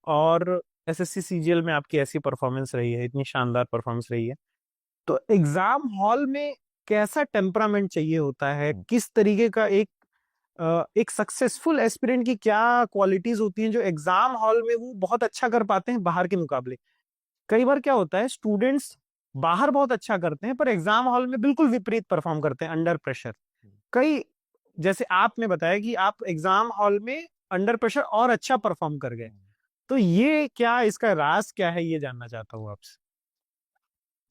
और एसएससी सीजीएल में आपकी ऐसी परफॉर्मेंस रही है, इतनी शानदार परफॉर्मेंस रही है, तो एग्जाम हॉल में कैसा टेम्परामेंट चाहिए होता है, किस तरीके का एक सक्सेसफुल एस्पिरेंट की क्या क्वालिटीज होती हैं जो एग्जाम हॉल में वो बहुत अच्छा कर पाते हैं बाहर के मुकाबले? कई बार क्या होता है, स्टूडेंट्स बाहर बहुत अच्छा करते हैं पर एग्जाम हॉल में बिल्कुल विपरीत परफॉर्म करते हैं अंडर प्रेशर। कई, जैसे आपने बताया कि आप एग्जाम हॉल में अंडर प्रेशर और अच्छा परफॉर्म कर गए, तो ये क्या, इसका राज क्या है, ये जानना चाहता हूँ आपसे।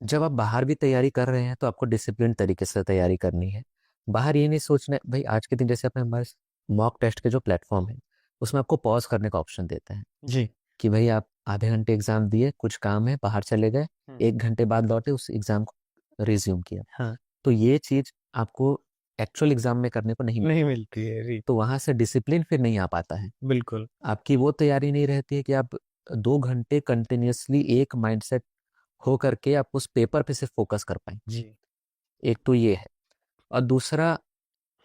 जब आप बाहर भी तैयारी कर रहे हैं तो आपको डिसिप्लिन तरीके से तैयारी करनी है। बाहर ये नहीं सोचना है भाई, आज के दिन जैसे अपने हमारे मॉक टेस्ट के जो प्लेटफॉर्म है उसमें आपको पॉज करने का ऑप्शन देते हैं जी। कि भाई आप आधे घंटे एग्जाम दिए, कुछ काम है, बाहर चले गए, 1 घंटे बाद लौटे, उस एग्जाम को रिज्यूम किया। हाँ। तो ये चीज आपको एक्चुअल एग्जाम में करने को नहीं नहीं मिलती है जी। तो वहां से डिसिप्लिन फिर नहीं आ पाता है। बिल्कुल। आपकी वो तैयारी नहीं रहती है कि आप 2 घंटे कंटिन्यूअसली एक माइंडसेट हो करके आप उस पेपर पे सिर्फ फोकस कर पाए। जी। एक तो ये है। और दूसरा,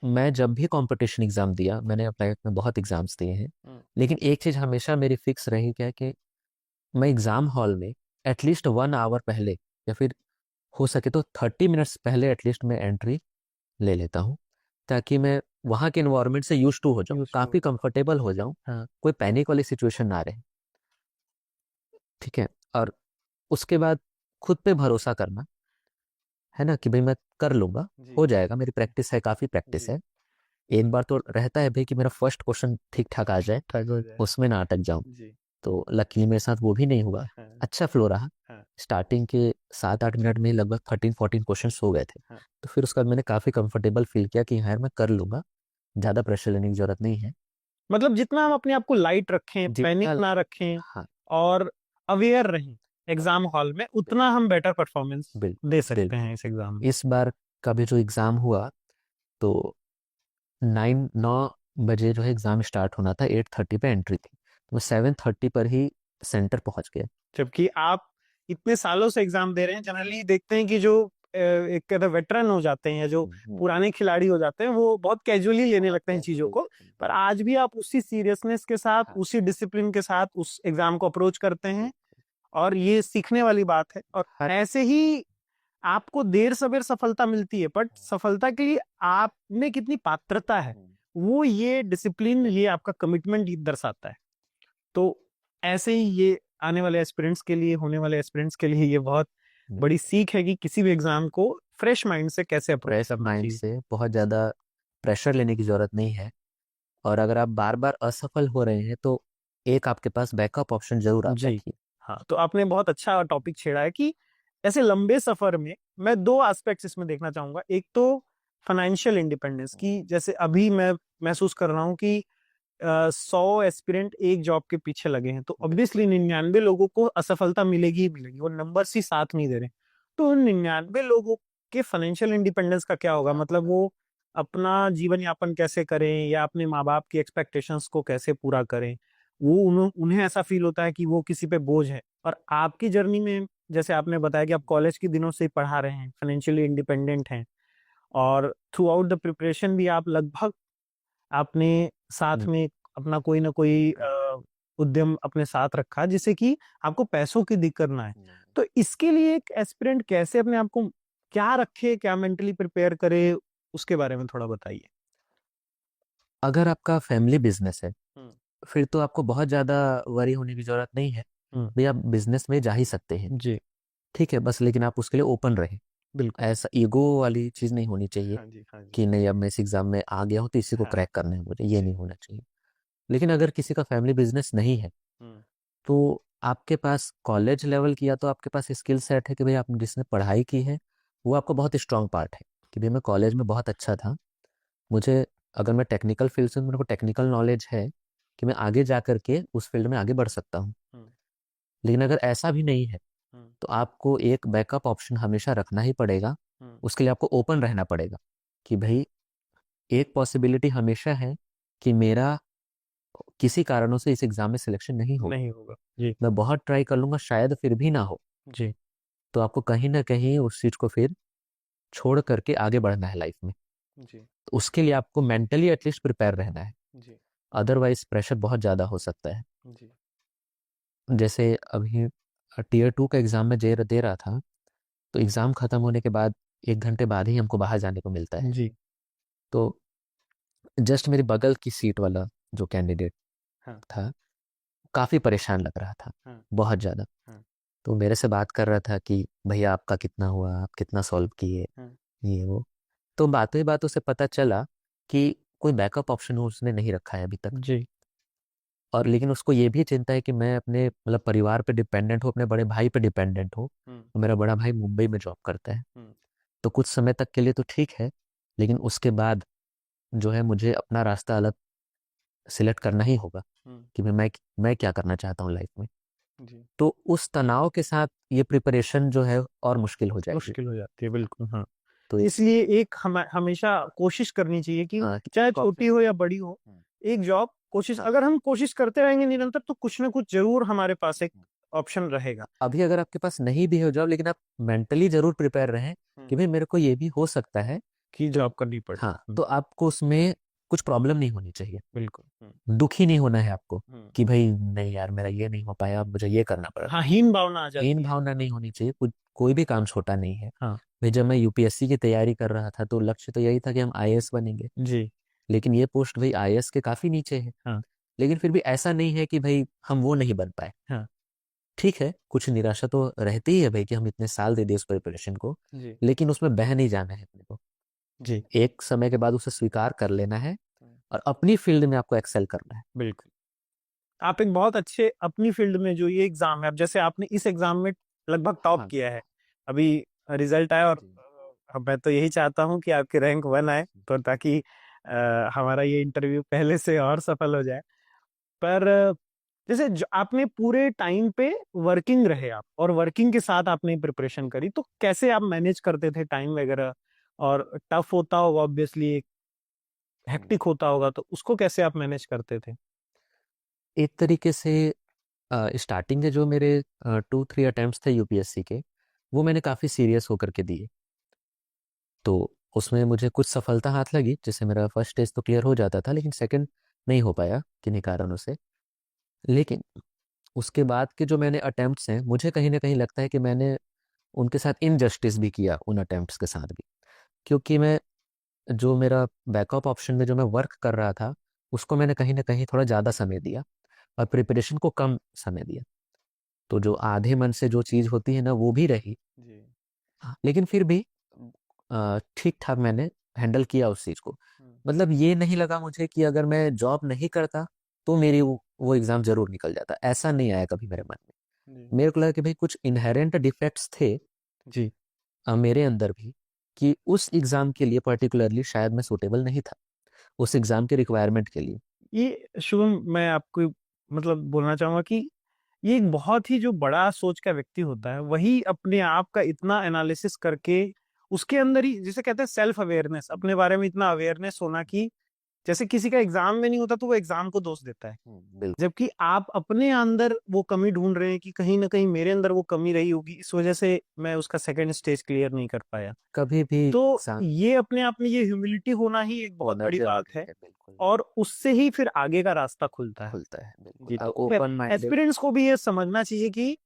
मैं जब भी कंपटीशन एग्जाम दिया, मैंने अपने लाइफ में बहुत एग्जाम्स दिए हैं, लेकिन एक चीज हमेशा मेरी फिक्स रही क्या कि मैं एग्जाम हॉल में एटलीस्ट 1 आवर पहले या फिर हो सके तो 30 मिनट्स पहले एटलीस्ट मैं एंट्री ले लेता हूँ, ताकि मैं वहाँ के इन्वायरमेंट से यूज टू हो जाऊँ, Used to काफ़ी हो जाओ। कंफर्टेबल हो जाऊँ, हाँ। कोई पैनिक वाली सिचुएशन ना रहे। ठीक है। और उसके बाद खुद पे भरोसा करना है ना, कि भाई मैं कर लूंगा, जी। हो जाएगा, मेरी प्रैक्टिस है, काफ़ी प्रैक्टिस जी। है। एक बार तो रहता है भाई कि मेरा फर्स्ट क्वेश्चन ठीक ठाक आ जाए, ठग हो जाए। उसमें ना अटक जाऊं। जी। तो लकीली मेरे साथ वो भी नहीं हुआ। हाँ। अच्छा फ्लो रहा। हाँ। स्टार्टिंग के 7-8 मिनट में ही लगभग 13-14 क्वेश्चन हो गए थे। हाँ। तो फिर उसके बाद मैंने काफ़ी कंफर्टेबल फील किया कि यार मैं कर लूंगा, ज़्यादा प्रेशर लेने की जरूरत नहीं है। मतलब जितना हम अपने आप को लाइट रखें, पैनिक जितना ना रखें हाँ, और अवेयर रहें एग्जाम हॉल में, उतना हम बेटर परफॉर्मेंस बिल्कुल दे सकते बिल्कुल। हैं इस एग्जाम में। इस बार का भी जो एग्ज़ाम हुआ, तो 9 बजे जो है एग्ज़ाम स्टार्ट होना था, 8:30 पे एंट्री थी, तो मैं 7:30 पर ही सेंटर पहुंच गया। जबकि आप इतने सालों से एग्जाम दे रहे हैं, जनरली देखते हैं कि जो एक कहते हैं वेटरन हो जाते हैं या जो पुराने खिलाड़ी हो जाते हैं, वो बहुत कैजुअली लेने लगते हैं चीजों को। पर आज भी आप उसी सीरियसनेस के साथ, हाँ, उसी डिसिप्लिन के साथ उस एग्जाम को अप्रोच करते हैं, और ये सीखने वाली बात है। और हर ऐसे ही आपको देर सवेर सफलता मिलती है, बट सफलता के लिए आप में कितनी पात्रता है, वो ये डिसिप्लिन, ये आपका कमिटमेंट दर्शाता है। तो ऐसे ही ये आने वाले एस्पिरेंट्स के लिए, होने वाले एस्पिरेंट्स के लिए ये बहुत बड़ी सीख है कि किसी भी एग्जाम को फ्रेश माइंड से कैसे अप्रोच फ्रेश करना माइंड चाहिए। से बहुत ज़्यादा प्रेशर लेने की ज़रूरत नहीं है। और अगर आप बार बार असफल हो रहे हैं तो एक आपके पास बैकअप ऑप्शन जरूर आप जी। रखिए। हाँ, तो आपने बहुत अच्छा टॉपिक छेड़ा है कि ऐसे लंबे सफर में मैं दो एस्पेक्ट्स इसमें देखना चाहूंगा। एक तो फाइनेंशियल इंडिपेंडेंस की, जैसे अभी मैं महसूस कर रहा हूँ कि 100 एस्पिरेंट एक जॉब के पीछे लगे हैं, तो ऑब्वियसली 99 लोगों को असफलता मिलेगी ही मिलेगी, वो नंबर्स ही साथ नहीं दे रहे। तो उन 99 लोगों के फाइनेंशियल इंडिपेंडेंस का क्या होगा, मतलब वो अपना जीवन यापन कैसे करें या अपने माँ बाप की एक्सपेक्टेशंस को कैसे पूरा करें। वो उन्हें ऐसा फील होता है कि वो किसी पे बोझ है। और आपकी जर्नी में, जैसे आपने बताया कि आप कॉलेज के दिनों से ही पढ़ा रहे हैं, फाइनेंशियली इंडिपेंडेंट हैं, और थ्रू आउट द प्रिपरेशन भी आप लगभग आपने साथ में अपना कोई ना कोई उद्यम अपने साथ रखा, जिससे कि आपको पैसों की दिक्कत ना है। तो इसके लिए एक एस्पिरेंट कैसे अपने आप को क्या रखे, क्या मेंटली प्रिपेयर करे, उसके बारे में थोड़ा बताइए। अगर आपका फैमिली बिजनेस है हम्म। फिर तो आपको बहुत ज़्यादा वरी होने की ज़रूरत नहीं है। हम्म। भाई आप बिजनेस में जा ही सकते हैं। जी। ठीक है, बस लेकिन आप उसके लिए ओपन रहे। बिल्कुल। ऐसा ईगो वाली चीज़ नहीं होनी चाहिए हाँ जी, हाँ जी। कि नहीं अब मैं इस एग्ज़ाम में आ गया हूँ तो इसी को हाँ। क्रैक करना है मुझे, ये जी। नहीं होना चाहिए। लेकिन अगर किसी का फैमिली बिजनेस नहीं है हम्म। तो आपके पास कॉलेज लेवल की या तो आपके पास स्किल सेट है कि भाई आप जिसने पढ़ाई की है वो आपका बहुत स्ट्रांग पार्ट है कि भाई मैं कॉलेज में बहुत अच्छा था, मुझे, अगर मैं टेक्निकल फील्ड से हूं, मेरे को टेक्निकल नॉलेज है कि मैं आगे जा करके उस फील्ड में आगे बढ़ सकता हूँ। हम्म। लेकिन अगर ऐसा भी नहीं है हम्म। तो आपको एक बैकअप ऑप्शन हमेशा रखना ही पड़ेगा। हम्म। उसके लिए आपको ओपन रहना पड़ेगा कि भाई एक पॉसिबिलिटी हमेशा है कि मेरा किसी कारणों से इस एग्जाम में सिलेक्शन नहीं होगा, नहीं होगा जी। मैं बहुत ट्राई कर लूंगा, शायद फिर भी ना हो। जी। तो आपको कहीं ना कहीं उस चीज को फिर छोड़ करके आगे बढ़ना है लाइफ में। जी। तो उसके लिए आपको मेंटली एटलीस्ट प्रिपेयर रहना है, जी। अदरवाइज प्रेशर बहुत ज़्यादा हो सकता है। जी। जैसे अभी Tier 2 का एग्ज़ाम में दे रहा था, तो एग्ज़ाम ख़त्म होने के बाद 1 घंटे बाद ही हमको बाहर जाने को मिलता है। जी। तो जस्ट मेरी बगल की सीट वाला जो कैंडिडेट हाँ। था काफ़ी परेशान लग रहा था, हाँ। बहुत ज़्यादा। हाँ। तो मेरे से बात कर रहा था कि भैया आपका कितना हुआ, आप कितना सॉल्व किए, ये वो। तो बातों ही बातों से पता चला कि कोई बैकअप ऑप्शन उसने नहीं रखा है अभी तक। जी। और लेकिन उसको ये भी चिंता है कि मैं अपने मतलब परिवार पे डिपेंडेंट हूँ, अपने बड़े भाई पे डिपेंडेंट हूँ। तो मेरा बड़ा भाई मुंबई में जॉब करता है, तो कुछ समय तक के लिए तो ठीक है, लेकिन उसके बाद जो है मुझे अपना रास्ता अलग सिलेक्ट करना ही होगा कि मैं क्या करना चाहता हूँ लाइफ में। जी। तो उस तनाव के साथ ये प्रिपरेशन जो है और मुश्किल हो जाएगी। मुश्किल हो जाती है, बिल्कुल। हाँ, तो इसलिए एक हमेशा कोशिश करनी चाहिए कि हाँ, चाहे छोटी हो या बड़ी हो, एक जॉब कोशिश, अगर हम कोशिश करते रहेंगे निरंतर, तो कुछ ना कुछ जरूर हमारे पास एक ऑप्शन रहेगा। अभी अगर आपके पास नहीं भी हो जॉब, लेकिन आप मेंटली जरूर प्रिपेयर रहें कि भाई मेरे को ये भी हो सकता है कि जॉब करनी पड़े। हाँ, तो आपको उसमें कुछ प्रॉब्लम नहीं होनी चाहिए, बिल्कुल। दुखी नहीं होना है आपको कि भाई नहीं यार मेरा ये नहीं हो पाया, अब मुझे ये करना पड़ा। हाँ, हीन भावना आ जाती हीन है। भावना नहीं होनी चाहिए, कोई भी काम छोटा नहीं है। हाँ। भाई जब मैं यूपीएससी की तैयारी कर रहा था तो लक्ष्य तो यही था कि हम आईएएस बनेंगे, जी। लेकिन ये पोस्ट भाई आईएएस के काफी नीचे है। हाँ। लेकिन फिर भी ऐसा नहीं है कि भाई हम वो नहीं बन पाए। हाँ। ठीक है, कुछ निराशा तो रहती ही है भाई कि हम इतने साल दे दिए उस प्रिपरेशन को, जी। लेकिन उसमें बह नहीं जाना है अपने को। जी। एक समय के बाद उसे स्वीकार कर लेना है और अपनी फील्ड में आपको एक्सेल करना है। बिल्कुल। आप एक बहुत अच्छे अपनी फील्ड में जो ये एग्जाम है, अब जैसे आपने इस एग्जाम में लगभग टॉप हाँ, किया है, अभी रिजल्ट आया, और जी। अब मैं तो यही चाहता हूँ कि आपके रैंक 1 आए, तो ताकि हमारा ये इंटरव्यू पहले से और सफल हो जाए। पर जैसे आपने पूरे टाइम पे वर्किंग रहे आप, और वर्किंग के साथ आपने प्रिपरेशन करी, तो कैसे आप मैनेज करते थे टाइम वगैरह? और टफ होता होगा ऑब्वियसली, हेक्टिक होता होगा, तो उसको कैसे आप मैनेज करते थे? एक तरीके से स्टार्टिंग के जो मेरे 2-3 अटेम्प्ट्स थे यूपीएससी के, वो मैंने काफ़ी सीरियस होकर के दिए। तो उसमें मुझे कुछ सफलता हाथ लगी, जैसे मेरा फर्स्ट टेस्ट तो क्लियर हो जाता था, लेकिन सेकंड नहीं हो पाया किन्हीं कारणों से। लेकिन उसके बाद के जो मैंने अटेम्प्ट्स हैं, मुझे कहीं ना कहीं लगता है कि मैंने उनके साथ इनजस्टिस भी किया उन अटेम्प्ट्स के साथ भी, क्योंकि मैं जो मेरा बैकअप ऑप्शन में जो मैं वर्क कर रहा था उसको मैंने कहीं ना कहीं थोड़ा ज़्यादा समय दिया और प्रिपरेशन को कम समय दिया। तो जो आधे मन से जो चीज़ होती है ना वो भी रही, जी। लेकिन फिर भी ठीक ठाक मैंने हैंडल किया उस चीज़ को। मतलब ये नहीं लगा मुझे कि अगर मैं जॉब नहीं करता तो मेरी वो एग्ज़ाम जरूर निकल जाता, ऐसा नहीं आया कभी मेरे मन में। जी। मेरे को लगा कि भाई कुछ इनहेरेंट डिफेक्ट्स थे जी। मेरे अंदर भी, कि उस एग्ज़ाम के लिए पर्टिकुलरली शायद मैं सूटेबल नहीं था उस एग्ज़ाम के रिक्वायरमेंट के लिए। ये शुभम, मैं आपको मतलब बोलना चाहूंगा कि ये एक बहुत ही जो बड़ा सोच का व्यक्ति होता है, वही अपने आप का इतना एनालिसिस करके, उसके अंदर ही जिसे कहते हैं सेल्फ अवेयरनेस, अपने बारे में इतना अवेयरनेस होना कि जैसे किसी का एग्जाम में नहीं होता तो वो एग्जाम को दोष देता है, बिल्कुल। जबकि आप अपने अंदर वो कमी ढूंढ रहे हैं कि कहीं ना कहीं मेरे अंदर वो कमी रही होगी, इस वजह से मैं उसका सेकंड स्टेज क्लियर नहीं कर पाया। कभी भी तो ये अपने आप में ये ह्यूमिलिटी होना ही एक बहुत बड़ी बात है, बिल्कुल और उससे ही फिर आगे का रास्ता खुलता है। खुलता है, बिल्कुल जी। तो ओपन माइंडेड। एस्पिरेंट्स को भी ये समझना चाहिए कि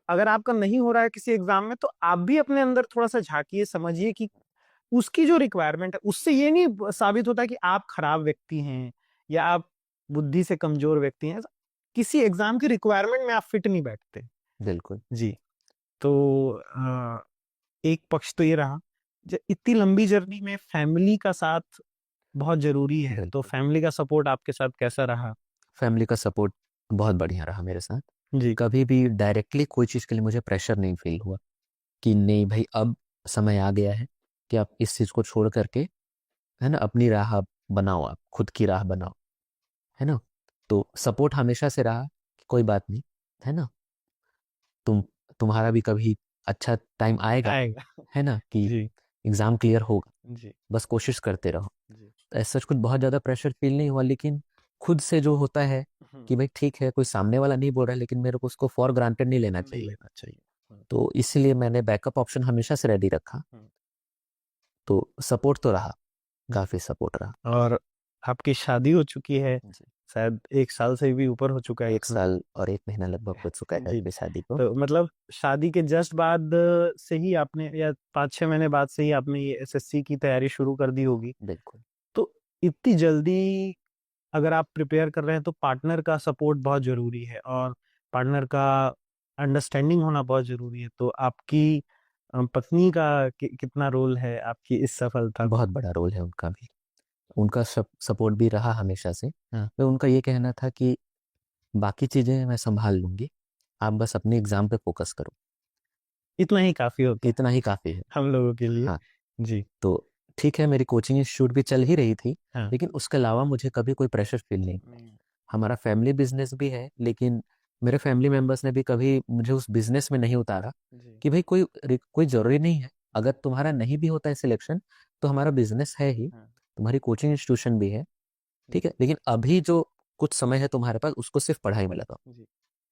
अगर आपका नहीं हो रहा है किसी एग्जाम में, तो आप भी अपने अंदर थोड़ा सा झांकिए, समझिए कि उसकी जो रिक्वायरमेंट है, उससे ये नहीं साबित होता कि आप खराब व्यक्ति हैं या आप बुद्धि से कमजोर व्यक्ति हैं। किसी एग्जाम की रिक्वायरमेंट में आप फिट नहीं बैठते। बिल्कुल। जी। तो एक पक्ष तो ये रहा, इतनी लंबी जर्नी में फैमिली का साथ बहुत जरूरी है, तो बिल्कुल, फैमिली का सपोर्ट आपके साथ कैसा रहा? फैमिली का सपोर्ट बहुत बढ़िया रहा मेरे साथ। जी। कभी भी डायरेक्टली कोई चीज़ के लिए मुझे प्रेशर नहीं फील हुआ कि नहीं भाई अब समय आ गया है कि आप इस चीज़ को छोड़ करके, है ना, अपनी राह बनाओ, आप खुद की राह बनाओ, है ना। तो सपोर्ट हमेशा से रहा कि कोई बात नहीं, है ना, तुम तुम्हारा भी कभी अच्छा टाइम आएगा, आएगा। है ना, कि जी। एग्ज़ाम क्लियर होगा, जी। बस कोशिश करते रहो। जी। तो ऐसा कुछ बहुत ज़्यादा प्रेशर फील नहीं हुआ, लेकिन खुद से जो होता है कि भाई ठीक है कोई सामने वाला नहीं बोल रहा है, लेकिन मेरे को उसको फॉर ग्रांटेड नहीं लेना नहीं चाहिए। लेना चाहिए। तो इसलिए मैंने बैकअप ऑप्शन हमेशा से रेडी रखा। तो सपोर्ट तो रहा, काफ़ी सपोर्ट रहा। और आपकी शादी हो चुकी है, जी। शायद 1 साल से भी ऊपर हो चुका है। 1 साल और 1 महीना लगभग हो चुका है जी। अभी शादी को। तो मतलब शादी के जस्ट बाद से ही आपने, या 5-6 महीने बाद से ही आपने ये एसएससी की तैयारी शुरू कर दी होगी? बिल्कुल। तो इतनी जल्दी अगर आप प्रिपेयर कर रहे हैं, तो पार्टनर का सपोर्ट बहुत जरूरी है, और पार्टनर का अंडरस्टैंडिंग होना बहुत जरूरी है। तो आपकी पत्नी का कितना रोल है आपकी इस सफलता में? बहुत बड़ा रोल है उनका भी। उनका सपोर्ट भी रहा हमेशा से। हाँ, मैं उनका ये कहना था कि बाकी चीज़ें मैं संभाल लूंगी, आप बस अपने एग्जाम पे फोकस करो, इतना ही काफी होता है इतना ही काफ़ी है। हम लोगों के लिए। हाँ, जी। तो ठीक है, मेरी कोचिंग इंस्टीट्यूट भी चल ही रही थी, हाँ। लेकिन उसके अलावा मुझे कभी कोई प्रेशर फील नहीं। हमारा फैमिली बिजनेस भी है, लेकिन मेरे फैमिली मेंबर्स ने भी कभी मुझे उस बिजनेस में नहीं उतारा जी। कि भाई कोई जरूरी नहीं है, अगर तुम्हारा नहीं भी होता है सिलेक्शन तो हमारा बिजनेस है ही, हाँ। तुम्हारी कोचिंग इंस्टीट्यूशन भी है, जी। ठीक है, लेकिन अभी जो कुछ समय है तुम्हारे पास उसको सिर्फ पढ़ाई में लगाओ। जी।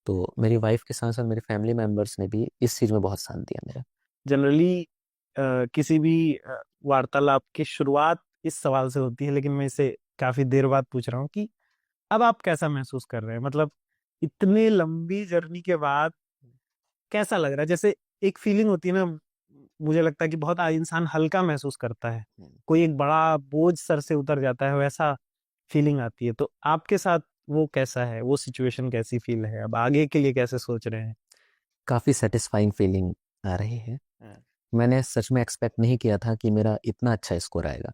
तो मेरी वाइफ के साथ साथ मेरे फैमिली मेंबर्स ने भी इस चीज़ में बहुत साथ दिया मेरा। जनरली किसी भी वार्तालाप की शुरुआत इस सवाल से होती है, लेकिन मैं इसे काफी देर बाद पूछ रहा हूँ कि अब आप कैसा महसूस कर रहे हैं? मतलब इतने लंबी जर्नी के बाद कैसा लग रहा है? जैसे एक फीलिंग होती है ना, मुझे लगता है कि बहुत इंसान हल्का महसूस करता है, कोई एक बड़ा बोझ सर से उतर जाता है, वैसा फीलिंग आती है। तो आपके साथ वो कैसा है? वो सिचुएशन कैसी फील है? अब आगे के लिए कैसे सोच रहे हैं? काफ़ी सेटिस्फाइंग फीलिंग आ रही है। हाँ। मैंने सच में एक्सपेक्ट नहीं किया था कि मेरा इतना अच्छा स्कोर आएगा।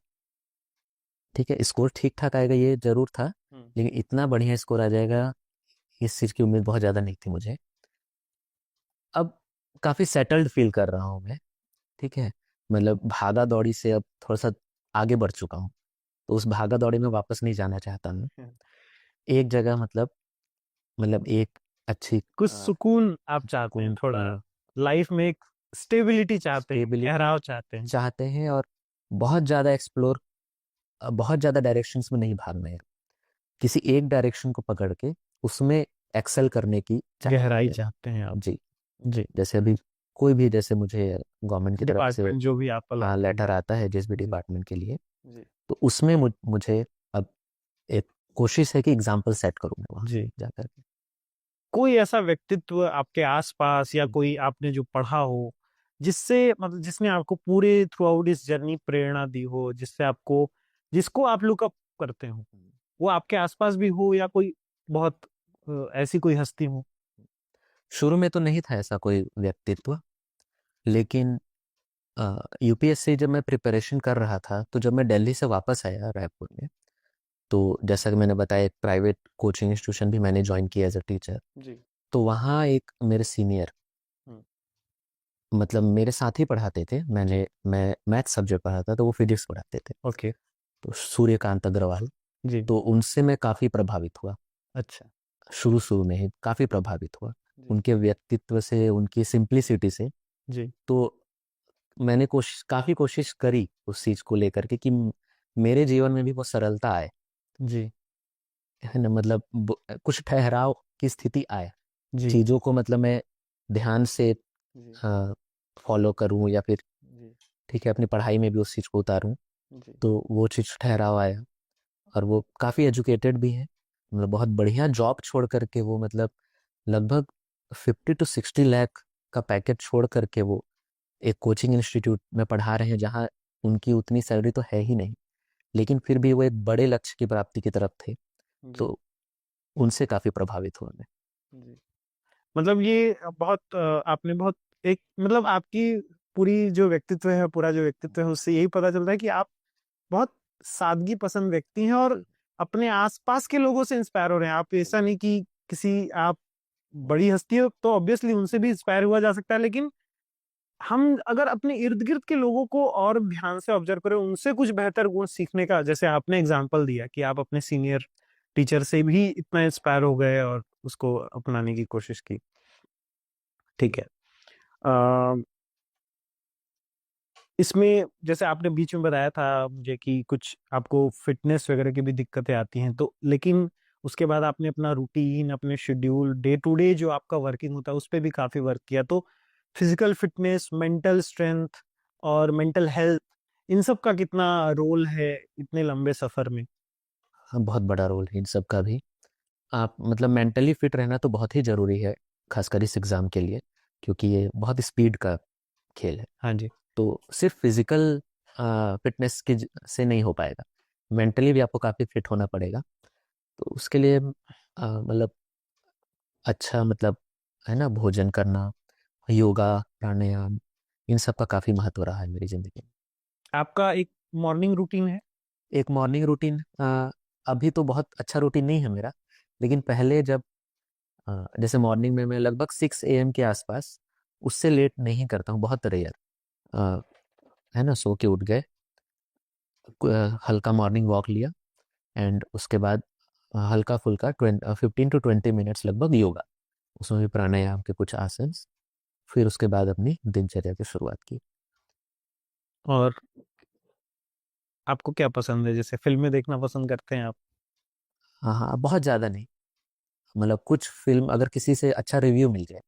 ठीक है, स्कोर ठीक ठाक आएगा ये जरूर था, हम्म। लेकिन इतना बढ़िया स्कोर आ जाएगा इस चीज़ की उम्मीद बहुत ज़्यादा नहीं थी मुझे। अब काफ़ी सेटल्ड फील कर रहा हूँ मैं, ठीक है, मतलब भागा दौड़ी से अब थोड़ा सा आगे बढ़ चुका हूँ, तो उस भागा दौड़ी में वापस नहीं जाना चाहता मैं। हम्म। एक जगह मतलब एक अच्छी कुछ सुकून आप चाहते हैं, थोड़ा लाइफ में एक स्टेबिलिटी चाहते हैं, स्टेबिलिटी ठहराव चाहते हैं। चाहते हैं, और बहुत ज़्यादा एक्सप्लोर, बहुत ज़्यादा डायरेक्शंस में नहीं भागना है, किसी एक डायरेक्शन को पकड़ के उसमें एक्सेल करने की चाहते गहराई हैं। चाहते हैं आप? जी, जी। जैसे अभी कोई भी, जैसे मुझे गवर्नमेंट की तरफ से डिपार्टमेंट जो भी आप हाँ अलाउड लेटर आता है जिस भी जी। डिपार्टमेंट के लिए, जी। तो उसमें मुझे अब एक कोशिश है कि एग्जाम्पल सेट करूँ मैं वहाँ जी। जाकर के। कोई ऐसा व्यक्तित्व आपके आसपास या कोई आपने जो पढ़ा हो, जिससे मतलब जिसने आपको पूरे थ्रू आउट इस जर्नी प्रेरणा दी हो, जिससे आपको, जिसको आप लुक अप करते हो, वो आपके आसपास भी हो या कोई बहुत ऐसी कोई हस्ती हो? शुरू में तो नहीं था ऐसा कोई व्यक्तित्व, लेकिन यूपीएससी जब मैं प्रिपरेशन कर रहा था, तो जब मैं दिल्ली से वापस आया रायपुर में, तो जैसा कि मैंने बताया एक प्राइवेट कोचिंग इंस्टीट्यूशन भी मैंने ज्वाइन किया एज अ टीचर। जी। तो वहाँ एक मेरे सीनियर, हम्म। मतलब मेरे साथ ही पढ़ाते थे, मैं मैथ सब्जेक्ट पढ़ाता तो वो फिजिक्स पढ़ाते थे, ओके। तो सूर्यकांत अग्रवाल, जी। तो उनसे मैं काफ़ी प्रभावित हुआ। अच्छा। शुरू शुरू में ही काफ़ी प्रभावित हुआ जी। उनके व्यक्तित्व से, उनकी सिंप्लिसिटी से। जी। तो मैंने काफ़ी कोशिश करी उस चीज़ को लेकर के कि मेरे जीवन में भी वो सरलता आए, जी। है ना, मतलब कुछ ठहराव की स्थिति आए, जी। चीज़ों को मतलब मैं ध्यान से जी। फॉलो करूं, या फिर जी। ठीक है अपनी पढ़ाई में भी उस चीज़ को उतारूं, जी। तो वो चीज़ ठहराव आया। और वो काफ़ी एजुकेटेड भी है, मतलब बहुत बढ़िया जॉब छोड़ करके वो, मतलब लगभग 50 to 60 लाख का पैकेज छोड़ करके वो एक कोचिंग इंस्टीट्यूट में पढ़ा रहे हैं, जहाँ उनकी उतनी सैलरी तो है ही नहीं, लेकिन फिर भी वो एक बड़े लक्ष्य की प्राप्ति की तरफ थे। जी। तो उनसे काफ़ी प्रभावित हुआ मैं। जी। मतलब ये बहुत आपने बहुत एक मतलब आपकी पूरी जो व्यक्तित्व है, पूरा जो व्यक्तित्व है, उससे यही पता चलता है कि आप बहुत सादगी पसंद व्यक्ति हैं और अपने आसपास के लोगों से इंस्पायर हो रहे हैं। आप ऐसा नहीं कि किसी आप बड़ी हस्ती हो तो ऑब्वियसली उनसे भी इंस्पायर हुआ जा सकता है, लेकिन हम अगर अपने इर्द गिर्द के लोगों को और ध्यान से ऑब्जर्व करें, उनसे कुछ बेहतर गुण सीखने का, जैसे आपने एग्जाम्पल दिया कि आप अपने सीनियर टीचर से भी इतना इंस्पायर हो गए और उसको अपनाने की कोशिश की। ठीक है। इसमें जैसे आपने बीच में बताया था मुझे कि कुछ आपको फिटनेस वगैरह की भी दिक्कतें आती हैं, तो लेकिन उसके बाद आपने अपना रूटीन, अपने शेड्यूल, डे टू डे जो आपका वर्किंग होता है उस पर भी काफी वर्क किया। तो फिजिकल फिटनेस, मेंटल स्ट्रेंथ और मेंटल हेल्थ, इन सब का कितना रोल है इतने लंबे सफर में? हाँ, बहुत बड़ा रोल है इन सब का भी। आप मतलब मेंटली फिट रहना तो बहुत ही ज़रूरी है, खासकर इस एग्ज़ाम के लिए, क्योंकि ये बहुत स्पीड का खेल है। हाँ जी। तो सिर्फ फिजिकल फिटनेस से नहीं हो पाएगा, मेंटली भी आपको काफ़ी फिट होना पड़ेगा। तो उसके लिए मतलब अच्छा, मतलब है ना, भोजन करना, योगा, प्राणायाम, इन सब का काफ़ी महत्व रहा है मेरी ज़िंदगी में। आपका एक मॉर्निंग रूटीन है? एक मॉर्निंग रूटीन, अभी तो बहुत अच्छा रूटीन नहीं है मेरा, लेकिन पहले जब जैसे मॉर्निंग में मैं लगभग 6 AM के आसपास, उससे लेट नहीं करता हूँ, बहुत रेयर, है ना, सो के उठ गए, हल्का मॉर्निंग वॉक लिया, एंड उसके बाद हल्का फुल्का 15 to 20 मिनट्स लगभग योगा, उसमें भी प्राणायाम के कुछ आसन, फिर उसके बाद अपनी दिनचर्या की शुरुआत की। और आपको क्या पसंद है, जैसे फिल्में देखना पसंद करते हैं आप? हाँ हाँ, बहुत ज़्यादा नहीं, मतलब कुछ फिल्म अगर किसी से अच्छा रिव्यू मिल जाए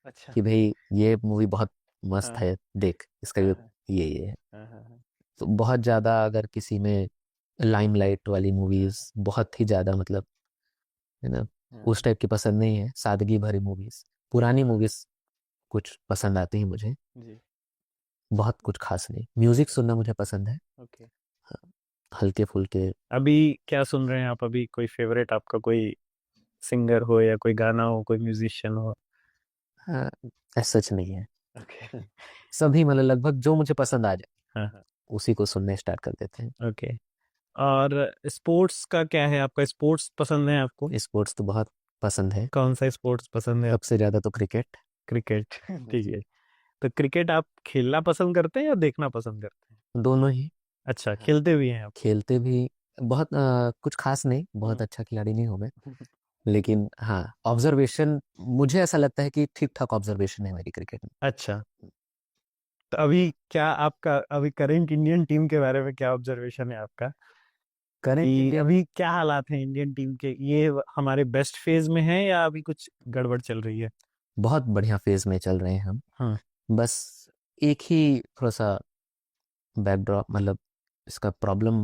अच्छा। कि भाई ये मूवी बहुत मस्त हाँ है, देख इसका हाँ ये है, हाँ हाँ हाँ तो बहुत ज़्यादा अगर किसी में लाइमलाइट वाली मूवीज़ बहुत ही ज़्यादा, मतलब, है ना, हाँ, उस टाइप की पसंद नहीं है, सादगी भरी मूवीज़, पुरानी मूवीज़ कुछ पसंद आती हैं मुझे, जी। बहुत कुछ खास नहीं। म्यूज़िक सुनना मुझे पसंद है, ओके। हल्के फुल्के। अभी क्या सुन रहे हैं आप? अभी कोई फेवरेट आपका, कोई सिंगर हो या कोई गाना हो, कोई म्यूजिशियन हो? हाँ, ऐसा सच नहीं है, ओके। सभी मतलब लगभग जो मुझे पसंद आ जाए हाँ हाँ। उसी को सुनने स्टार्ट कर देते हैं। ओके। और स्पोर्ट्स का क्या है आपका? स्पोर्ट्स पसंद है आपको? स्पोर्ट्स तो बहुत पसंद है, कौन सा स्पोर्ट्स पसंद है सबसे आपको? ज़्यादा तो क्रिकेट। क्रिकेट। ठीक जी, है। तो क्रिकेट आप खेलना पसंद करते हैं या देखना पसंद करते हैं? दोनों ही। अच्छा, हाँ, खेलते भी हैं आप? खेलते भी, बहुत कुछ खास नहीं, बहुत हम्म। अच्छा खिलाड़ी नहीं हूँ मैं, लेकिन हाँ, ऑब्जर्वेशन, मुझे ऐसा लगता है कि ठीक ठाक ऑब्जर्वेशन है मेरी क्रिकेट में। अच्छा। तो अभी क्या आपका, अभी करंट इंडियन टीम के बारे में क्या ऑब्जर्वेशन है आपका? करंट कि इंडियन, अभी क्या हालात हैं इंडियन टीम के? ये हमारे बेस्ट फेज में है या अभी कुछ गड़बड़ चल रही है? बहुत बढ़िया फेज में चल रहे हैं हम, हाँ। बस एक ही थोड़ा सा बैकड्रॉप, मतलब इसका प्रॉब्लम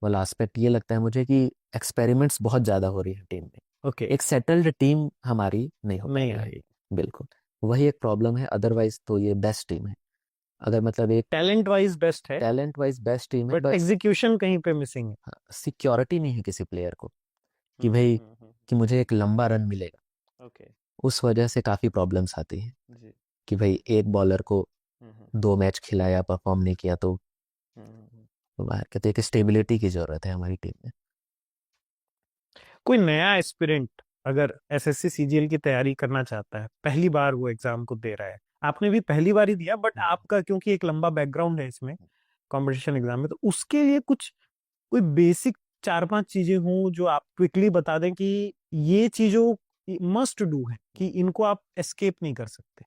वाला एस्पेक्ट ये लगता है मुझे कि एक्सपेरिमेंट्स बहुत ज़्यादा हो रही है टीम में, ओके। एक सेटल्ड टीम हमारी नहीं हो पा नहीं रही आ है। रही। बिल्कुल, वही एक प्रॉब्लम है, अदरवाइज तो ये बेस्ट टीम है, अगर मतलब एक टैलेंट वाइज बेस्ट है, टैलेंट वाइज बेस्ट टीम है, बट बस एग्जीक्यूशन कहीं पे मिसिंग है। सिक्योरिटी नहीं है किसी प्लेयर को कि हम्म भाई, हम्म हम्म कि मुझे एक लंबा रन मिलेगा, ओके। उस वजह से काफ़ी प्रॉब्लम्स आती हैं जी। कि भाई एक बॉलर को हम्म 2 मैच खिलाया, परफॉर्म नहीं किया, तो हम्म। बाहर कहते हैं कि स्टेबिलिटी की ज़रूरत है हमारी टीम में। कोई नया एस्पिरेंट अगर एसएससी सीजीएल की तैयारी करना चाहता है, पहली बार वो एग्जाम को दे रहा है, आपने भी पहली बार ही दिया, बट आपका क्योंकि एक लंबा बैकग्राउंड है इसमें, कंपटीशन एग्जाम में, तो उसके लिए कुछ कोई बेसिक 4-5 चीजें हों जो आप क्विकली बता दें कि ये चीजों मस्ट डू है, कि इनको आप एस्केप नहीं कर सकते,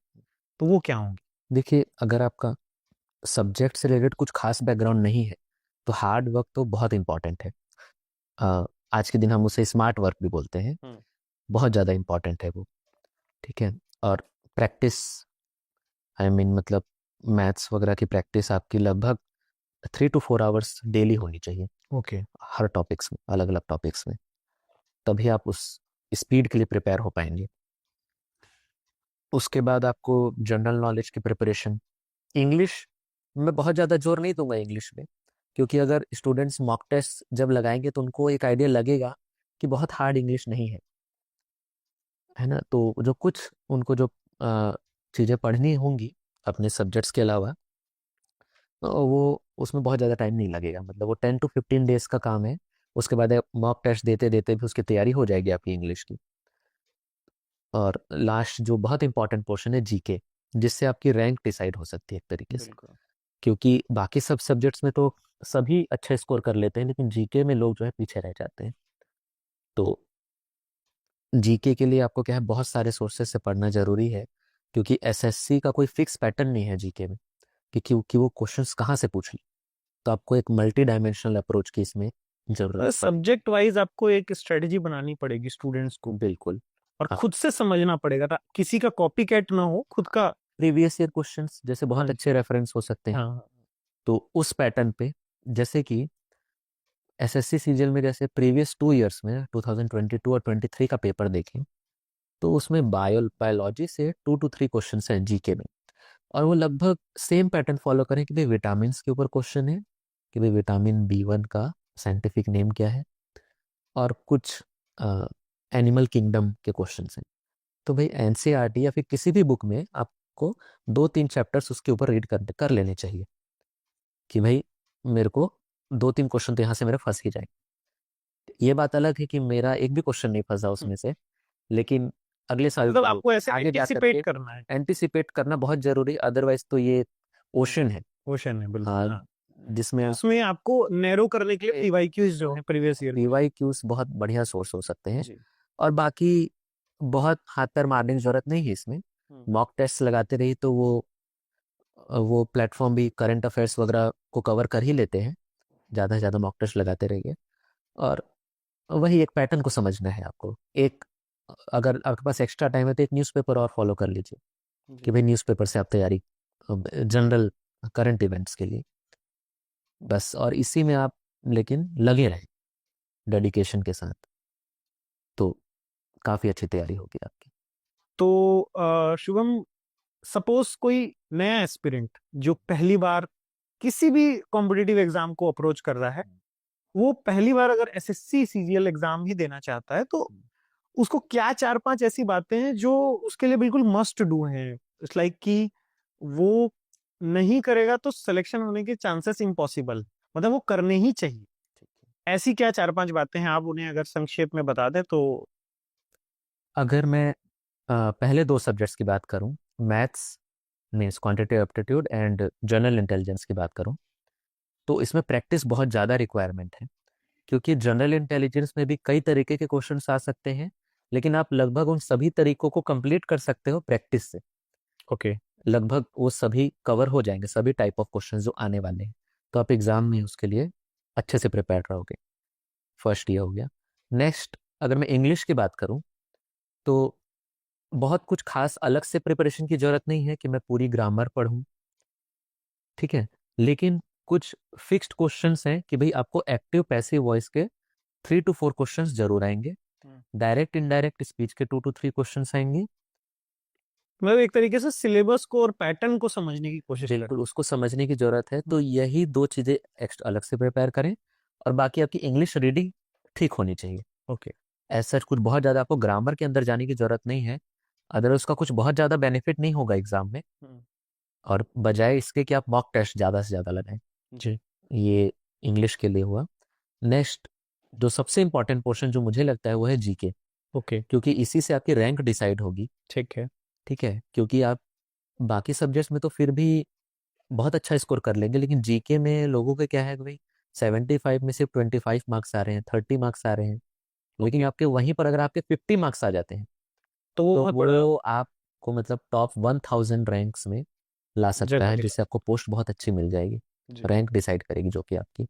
तो वो क्या होंगी? देखिए, अगर आपका सब्जेक्ट से रिलेटेड कुछ खास बैकग्राउंड नहीं है, तो हार्ड वर्क तो बहुत इंपॉर्टेंट है। अ, आज के दिन हम उसे स्मार्ट वर्क भी बोलते हैं, हम्म। बहुत ज़्यादा इंपॉर्टेंट है वो, ठीक है। और प्रैक्टिस, आई मीन मतलब मैथ्स वगैरह की प्रैक्टिस आपकी लगभग 3 to 4 आवर्स डेली होनी चाहिए, ओके। हर टॉपिक्स में, अलग अलग टॉपिक्स में, तभी आप उस स्पीड के लिए प्रिपेयर हो पाएंगे। उसके बाद आपको जनरल नॉलेज की प्रिपरेशन, इंग्लिश में बहुत ज़्यादा जोर नहीं दूंगा इंग्लिश में, क्योंकि अगर स्टूडेंट्स मॉक टेस्ट जब लगाएंगे तो उनको एक आइडिया लगेगा कि बहुत हार्ड इंग्लिश नहीं है, है ना, तो जो कुछ उनको जो चीज़ें पढ़नी होंगी अपने सब्जेक्ट्स के अलावा, वो उसमें बहुत ज़्यादा टाइम नहीं लगेगा, मतलब वो 10 to 15 डेज का काम है। उसके बाद मॉक टेस्ट देते देते भी उसकी तैयारी हो जाएगी आपकी इंग्लिश की। और लास्ट जो बहुत इंपॉर्टेंट पोर्शन है, जीके, जिससे आपकी रैंक डिसाइड हो सकती है एक तरीके से, बिल्कुल। क्योंकि बाकी सब सब्जेक्ट्स में तो सभी अच्छा स्कोर कर लेते हैं, लेकिन जीके में लोग जो है पीछे रह जाते हैं। तो जीके के लिए आपको क्या है, बहुत सारे सोर्सेज से पढ़ना जरूरी है, क्योंकि एसएससी का कोई फिक्स पैटर्न नहीं है जीके में कि क्योंकि वो क्वेश्चंस कहाँ से पूछ ली, तो आपको एक मल्टी डायमेंशनल अप्रोच की इसमें जरूरत पड़ेगी। सब्जेक्ट वाइज आपको एक स्ट्रेटेजी बनानी पड़ेगी स्टूडेंट्स को, बिल्कुल। और खुद से समझना पड़ेगा था, किसी का कॉपी कैट ना हो, खुद का। प्रीवियस ईयर क्वेश्चंस जैसे हाँ बहुत जी। अच्छे रेफरेंस हो सकते हैं, हाँ। तो उस पैटर्न पे, जैसे कि एसएससी सीजीएल में जैसे प्रीवियस 2 इयर्स में 2022 और 23 का पेपर देखें, तो उसमें बायोलॉजी से 2 to 3 क्वेश्चन हैं जीके में, और वो लगभग सेम पैटर्न फॉलो करें कि भाई विटामिन के ऊपर क्वेश्चन है, कि भाई विटामिन B1 का साइंटिफिक नेम क्या है, और कुछ एनिमल किंगडम के क्वेश्चन हैं। तो भाई एनसीईआरटी या फिर किसी भी बुक में आपको 2-3 चैप्टर्स उसके ऊपर रीड कर लेने चाहिए कि भाई मेरे को 2-3 क्वेश्चन तो यहाँ से मेरे फंस ही जाएंगे। ये बात अलग है कि मेरा एक भी क्वेश्चन नहीं फंसा उसमें से, लेकिन अगले साल मतलब आपको ऐसे आगे जा एंटिसिपेट करके करना है। एंटिसिपेट करना बहुत जरूरी, अदरवाइज तो ये ओशन है। क्वेश्चन है बिल्कुल, हाँ, हाँ। जिसमें उसमें आपको नैरो करने के लिए पीवाईक्यूज जो है प्रीवियस ईयर पीवाईक्यूज बहुत बढ़िया सोर्स हो सकते हैं। जी। और बाकी बहुत हाथ पैर मारने की जरूरत नहीं है इसमें। मॉक टेस्ट लगाते रही तो वो प्लेटफॉर्म भी करंट अफेयर्स वगैरह को कवर कर ही लेते हैं। ज़्यादा से ज़्यादा मॉक टेस्ट लगाते रहिए, और वही एक पैटर्न को समझना है आपको। एक, अगर आपके पास एक्स्ट्रा टाइम है तो एक न्यूज़पेपर और फॉलो कर लीजिए कि भाई न्यूज़पेपर से आप तैयारी जनरल करंट इवेंट्स के लिए, बस। और इसी में आप लेकिन लगे रहें डेडिकेशन के साथ, तो काफ़ी अच्छी तैयारी होगी आपकी। तो शुभम, सपोज कोई नया एस्पिरेंट जो पहली बार किसी भी कॉम्पिटिटिव एग्जाम को अप्रोच कर रहा है, वो पहली बार अगर एसएससी सीजीएल एग्जाम ही देना चाहता है, तो उसको क्या 4-5 ऐसी बातें हैं जो उसके लिए बिल्कुल मस्ट डू हैं? इट्स लाइक कि वो नहीं करेगा तो सिलेक्शन होने के चांसेस इम्पॉसिबल, मतलब वो करने ही चाहिए। ऐसी क्या 4-5 बातें हैं, आप उन्हें अगर संक्षेप में बता दें तो। अगर मैं पहले 2 सब्जेक्ट्स की बात करूं, maths means quantitative aptitude and general intelligence की बात करूं, तो इसमें प्रैक्टिस बहुत ज़्यादा रिक्वायरमेंट है। क्योंकि जनरल इंटेलिजेंस में भी कई तरीके के क्वेश्चंस आ सकते हैं, लेकिन आप लगभग उन सभी तरीकों को कंप्लीट कर सकते हो प्रैक्टिस से। ओके। लगभग वो सभी कवर हो जाएंगे, सभी टाइप ऑफ क्वेश्चंस जो आने वाले हैं, तो आप एग्जाम में उसके लिए अच्छे से प्रिपेयर रहोगे। फर्स्ट ये हो गया। नेक्स्ट, अगर मैं इंग्लिश की बात करूं, तो बहुत कुछ खास अलग से प्रिपरेशन की जरूरत नहीं है कि मैं पूरी ग्रामर पढ़ूं, ठीक है। लेकिन कुछ फिक्स्ड क्वेश्चंस हैं कि भाई आपको एक्टिव पैसिव वॉइस के 3 to 4 क्वेश्चंस जरूर आएंगे। डायरेक्ट इनडायरेक्ट स्पीच के 2 to 3 क्वेश्चंस आएंगे। मतलब एक तरीके से सिलेबस को और पैटर्न को समझने की कोशिश करें। बिल्कुल, उसको समझने की जरूरत है, तो यही 2 चीजें एक्स्ट्रा अलग से प्रिपेयर करें। और बाकी आपकी इंग्लिश रीडिंग ठीक होनी चाहिए। ओके। ऐसा कुछ बहुत ज्यादा आपको ग्रामर के अंदर जाने की जरूरत नहीं है, अदर उसका कुछ बहुत ज्यादा बेनिफिट नहीं होगा एग्जाम में। और बजाय इसके कि आप मॉक टेस्ट ज्यादा से ज्यादा लगाएं। जी। ये इंग्लिश के लिए हुआ। नेक्स्ट, जो सबसे इंपॉर्टेंट पोर्शन जो मुझे लगता है वो है जीके, ओके। क्योंकि इसी से आपकी रैंक डिसाइड होगी। ठीक है। ठीक है, क्योंकि आप बाकी सब्जेक्ट्स में तो फिर भी बहुत अच्छा स्कोर कर लेंगे, लेकिन जीके में लोगों के क्या है कि भाई 75 में सिर्फ 25 मार्क्स आ रहे हैं, 30 मार्क्स आ रहे हैं। लेकिन आपके वहीं पर अगर आपके 50 मार्क्स आ जाते हैं, तो वो तो बहुत बड़ा वो आपको मतलब टॉप 1000 रैंक्स में ला सकता जगह है, दिला। जिससे आपको पोस्ट बहुत अच्छी मिल जाएगी। जी। रैंक डिसाइड करेगी जो कि आपकी।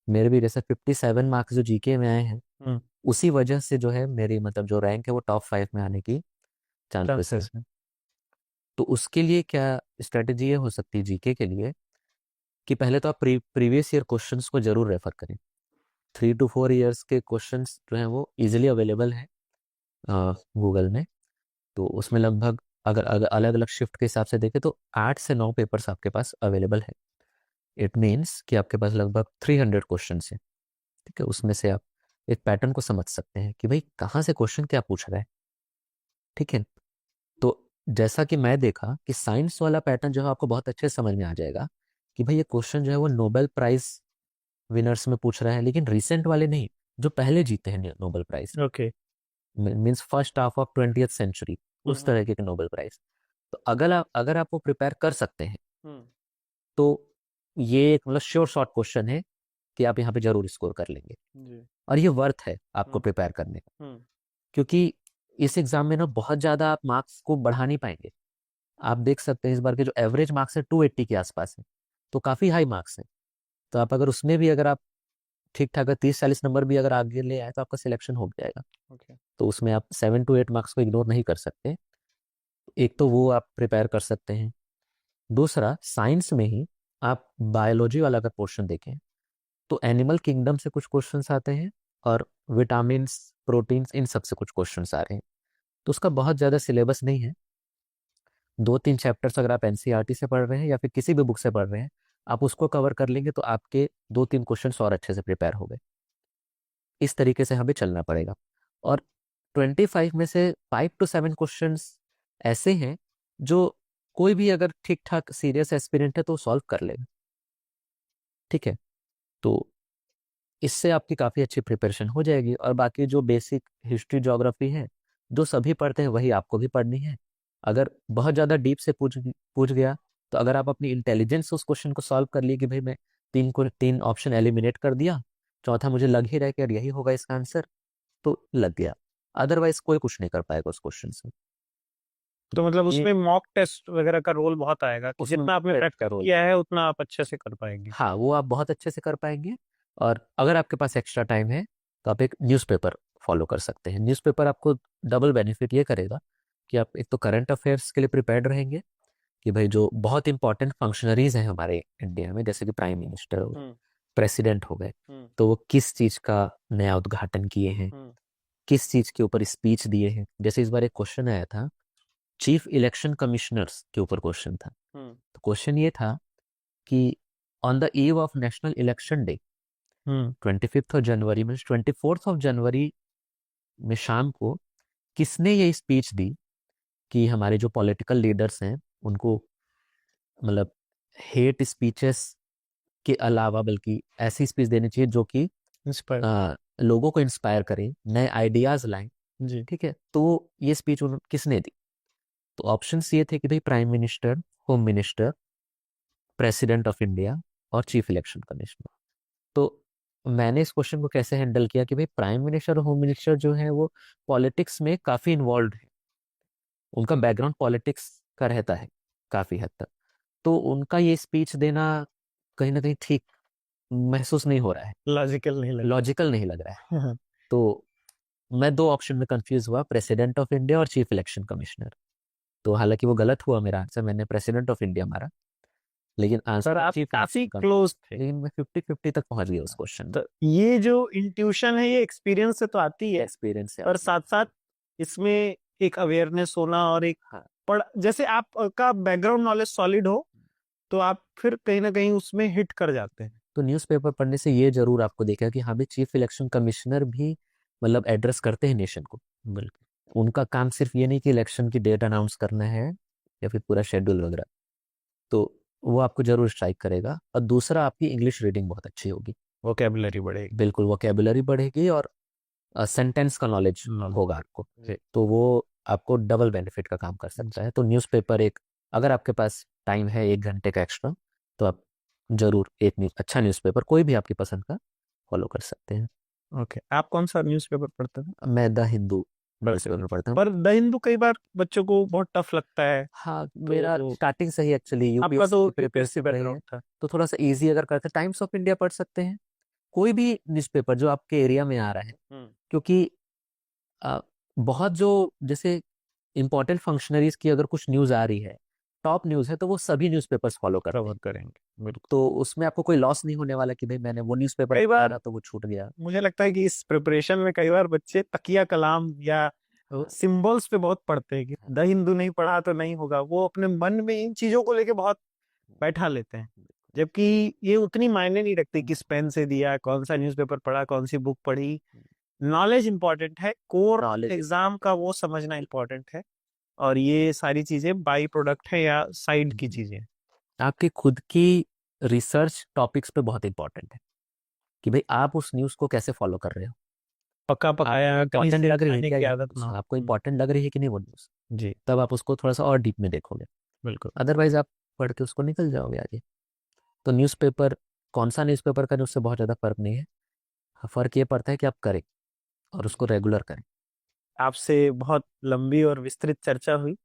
मेरे भी जैसे 57 मार्क्स जो जीके में आए हैं, उसी वजह से जो है मेरी मतलब जो रैंक है वो टॉप 5 में आने की चांसेस चांसेस। है। तो उसके लिए क्या स्ट्रेटेजी ये हो सकती है जीके के लिए, कि पहले तो आप प्रीवियस ईयर क्वेश्चंस को जरूर रेफर करें। 3 to 4 ईयर्स के क्वेश्चंस जो हैं वो इजीली अवेलेबल हैं गूगल में। तो उसमें लगभग, अगर अलग अलग शिफ्ट के हिसाब से देखें तो 8 से 9 पेपर्स आपके पास अवेलेबल है। इट मीन्स कि आपके पास लगभग 300 क्वेश्चन है। ठीक है, उसमें से आप एक पैटर्न को समझ सकते हैं कि भाई कहाँ से क्वेश्चन क्या पूछ रहा है। ठीक है, तो जैसा कि मैं देखा कि साइंस वाला पैटर्न जो है आपको बहुत अच्छे से समझ में आ जाएगा कि भाई ये क्वेश्चन जो है वो नोबेल प्राइज विनर्स में पूछ रहा है, लेकिन रिसेंट वाले नहीं, जो पहले जीते हैं Nobel prize. Okay. Means first half of 20th century, उस तरह के नोबेल प्राइज। तो अगर आप वो प्रिपेयर कर सकते हैं, तो ये एक मतलब श्योर शॉट क्वेश्चन है कि आप यहाँ पे जरूर स्कोर कर लेंगे। जी। और ये वर्थ है आपको प्रिपेयर करने का, क्योंकि इस एग्जाम में ना बहुत ज्यादा आप मार्क्स को बढ़ा नहीं पाएंगे। आप देख सकते हैं इस बार के जो एवरेज मार्क्स है 280 के आसपास है, तो काफी हाई मार्क्स है। तो आप अगर उसमें भी अगर आप ठीक ठाक 30-40 नंबर भी अगर आगे ले आए तो आपका सिलेक्शन हो जाएगा। ओके। तो उसमें आप 7 to 8 मार्क्स को इग्नोर नहीं कर सकते। एक तो वो आप प्रिपेयर कर सकते हैं। दूसरा, साइंस में ही आप बायोलॉजी वाला अगर पोर्शन देखें तो एनिमल किंगडम से कुछ क्वेश्चंस आते हैं, और विटामिन्स प्रोटीन्स इन सब से कुछ क्वेश्चंस आ रहे हैं। तो उसका बहुत ज़्यादा सिलेबस नहीं है। 2-3 चैप्टर्स अगर आप एनसीईआरटी से पढ़ रहे हैं या फिर किसी भी बुक से पढ़ रहे हैं, आप उसको कवर कर लेंगे तो आपके 2-3 क्वेश्चंस और अच्छे से प्रिपेयर हो गए। इस तरीके से हमें चलना पड़ेगा। और 25 में से 5 to 7 क्वेश्चंस ऐसे हैं जो कोई भी अगर ठीक ठाक सीरियस एस्पिरेंट है तो सॉल्व कर लेगा। ठीक है, तो इससे आपकी काफ़ी अच्छी प्रिपरेशन हो जाएगी। और बाकी जो बेसिक हिस्ट्री ज्योग्राफी है जो सभी पढ़ते हैं वही आपको भी पढ़नी है। अगर बहुत ज़्यादा डीप से पूछ गया तो अगर आप अपनी इंटेलिजेंस से उस क्वेश्चन को सॉल्व कर लिए कि भाई मैं 3 ऑप्शन एलिमिनेट कर दिया, चौथा मुझे लग ही रहा है कि यार यही होगा इसका आंसर, तो लग गया। अदरवाइज कोई कुछ नहीं कर पाएगा उस क्वेश्चन से। तो मतलब ये उसमें मॉक टेस्ट वगैरह का रोल बहुत आएगा कि उसमें जितना आपने का प्रैक्टिस रोल, किया है उतना आप अच्छे से कर पाएंगे। हाँ वो आप बहुत अच्छे से कर पाएंगे। और अगर आपके पास एक्स्ट्रा टाइम है तो आप एक न्यूज़पेपर फॉलो कर सकते हैं। न्यूज़पेपर आपको डबल बेनिफिट ये करेगा कि आप एक तो करंट अफेयर्स के लिए प्रिपेयर्ड रहेंगे कि भाई जो बहुत इंपॉर्टेंट फंक्शनरीज हैं हमारे इंडिया में, जैसे कि प्राइम मिनिस्टर हो गए, हम्म प्रेसिडेंट हो गए, हम्म तो वो किस चीज़ का नया उद्घाटन किए हैं, हम्म किस चीज़ के ऊपर स्पीच दिए हैं। जैसे इस बार एक क्वेश्चन आया था, चीफ इलेक्शन कमिश्नर्स के ऊपर क्वेश्चन था। हम्म तो क्वेश्चन ये था कि on the eve of national election day, hmm 25 में 24 जनवरी में शाम को किसने ये स्पीच दी कि हमारे जो पॉलिटिकल लीडर्स हैं उनको मतलब हेट स्पीचेस के अलावा बल्कि ऐसी स्पीच देनी चाहिए जो कि इंस्पायर। लोगों को इंस्पायर करे, नए आइडियाज लाएं। जी। ठीक है, तो ये स्पीच किसने दी? तो ऑप्शंस ये थे कि भाई prime minister, home minister, president of India और चीफ इलेक्शन कमिश्नर। तो मैंने इस क्वेश्चन को कैसे हैंडल किया कि भाई प्राइम मिनिस्टर और होम मिनिस्टर जो है वो पॉलिटिक्स में काफी इन्वॉल्व है, उनका बैकग्राउंड पॉलिटिक्स का रहता है काफी हद तक, तो उनका ये स्पीच देना कहीं ना कहीं ठीक महसूस नहीं हो रहा है, लॉजिकल नहीं लग लॉजिकल नहीं लग रहा है। रहा। तो मैं 2 ऑप्शन में कंफ्यूज हुआ, प्रेसिडेंट ऑफ इंडिया और चीफ इलेक्शन कमिश्नर। तो हालांकि वो गलत हुआ मेरा आंसर, मैंने प्रेसिडेंट ऑफ इंडिया मारा, लेकिन पर आंसर आप चीफ काफी इलेक्शन का। क्लोज थे। लेकिन मैं 50-50 तक पहुंच गया उस क्वेश्चन में। तो ये जो इंट्यूशन है ये एक्सपीरियंस से तो आती है, एक्सपीरियंस से पर आती है। साथ साथ इसमें एक अवेयरनेस होना और एक हाँ, पढ़ जैसे आपका बैकग्राउंड नॉलेज सॉलिड हो तो आप फिर कहीं ना कहीं उसमें हिट कर जाते हैं। तो न्यूज़पेपर पढ़ने से ये जरूर आपको देखा कि हाँ भाई चीफ इलेक्शन कमिश्नर भी मतलब एड्रेस करते हैं नेशन को। बिल्कुल। उनका काम सिर्फ ये नहीं कि इलेक्शन की डेट अनाउंस करना है या फिर पूरा शेड्यूल वगैरह, तो वो आपको जरूर स्ट्राइक करेगा। और दूसरा, आपकी इंग्लिश रीडिंग बहुत अच्छी होगी, वोकेबुलरी बढ़ेगी। बिल्कुल वोकेबुलरी बढ़ेगी और सेंटेंस का नॉलेज होगा आपको, जी। तो वो आपको डबल बेनिफिट का काम कर सकता है। तो न्यूज़पेपर एक, अगर आपके पास टाइम है 1 घंटे का एक्स्ट्रा, तो आप जरूर एक अच्छा न्यूज़पेपर कोई भी आपकी पसंद का फॉलो कर सकते हैं। ओके, आप कौन सा न्यूज़पेपर पढ़ते थे? मैं द हिंदू बड़े। न्यूज़पेपर पढ़ता हूँ। पर द हिंदू कई बार बच्चों को बहुत टफ लगता है। हाँ, मेरा तो स्टार्टिंग से ही एक्चुअली आपका यूपीएससी तो की यूपीएससी प्रिपरेशन रही है, बैकग्राउंड था। तो थोड़ा सा इजी अगर करते हैं टाइम्स ऑफ इंडिया पढ़ सकते हैं, कोई भी न्यूज़पेपर जो आपके एरिया में आ रहा है। हम्म। क्योंकि अ, बहुत जो जैसे इंपॉर्टेंट फंक्शनरीज की अगर कुछ न्यूज़ आ रही है, टॉप न्यूज़ है, तो वो सभी न्यूज़पेपर्स फॉलो करते कवर हैं। करेंगे बिल्कुल। तो उसमें आपको कोई लॉस नहीं होने वाला कि भाई मैंने वो न्यूज़पेपर कई पढ़ा बार रहा तो वो छूट गया। मुझे लगता है कि इस प्रिपरेशन में कई बार बच्चे तकिया कलाम या हाँ, सिंबल्स पे बहुत पढ़ते हैं कि हाँ, द हिंदू नहीं पढ़ा तो नहीं होगा, वो अपने मन में इन चीजों को लेके बहुत बैठा लेते हैं। जबकि ये उतनी मायने नहीं रखती किस पेन से दिया, कौन सा न्यूज़पेपर पढ़ा, कौन सी बुक पढ़ी। नॉलेज इंपॉर्टेंट है, कोर नॉलेज एग्जाम का वो समझना इंपॉर्टेंट है। और ये सारी चीजें बाई प्रोडक्ट है या साइड की चीजें हैं। आपकी खुद की रिसर्च टॉपिक्स पे बहुत इंपॉर्टेंट है कि भाई आप उस न्यूज़ को कैसे फॉलो कर रहे हो। पक्का आपको पकाया कहीं इम्पोर्टेंट से लग रही है खाने क्या की ये आदत न्यूज़, ना हो। आपको इम्पोर्टेंट लग रही है कि नहीं वो न्यूज़, जी। तब आप उसको थोड़ा सा और डीप में देखोगे। बिल्कुल। अदरवाइज आप पढ़ के उसको निकल जाओगे आगे। तो न्यूज़पेपर, कौन सा न्यूज़पेपर करें उससे बहुत ज़्यादा फर्क नहीं है। हाँ, फर्क ये पड़ता है कि आप करें और उसको रेगुलर करें। आपसे बहुत लंबी और विस्तृत चर्चा हुई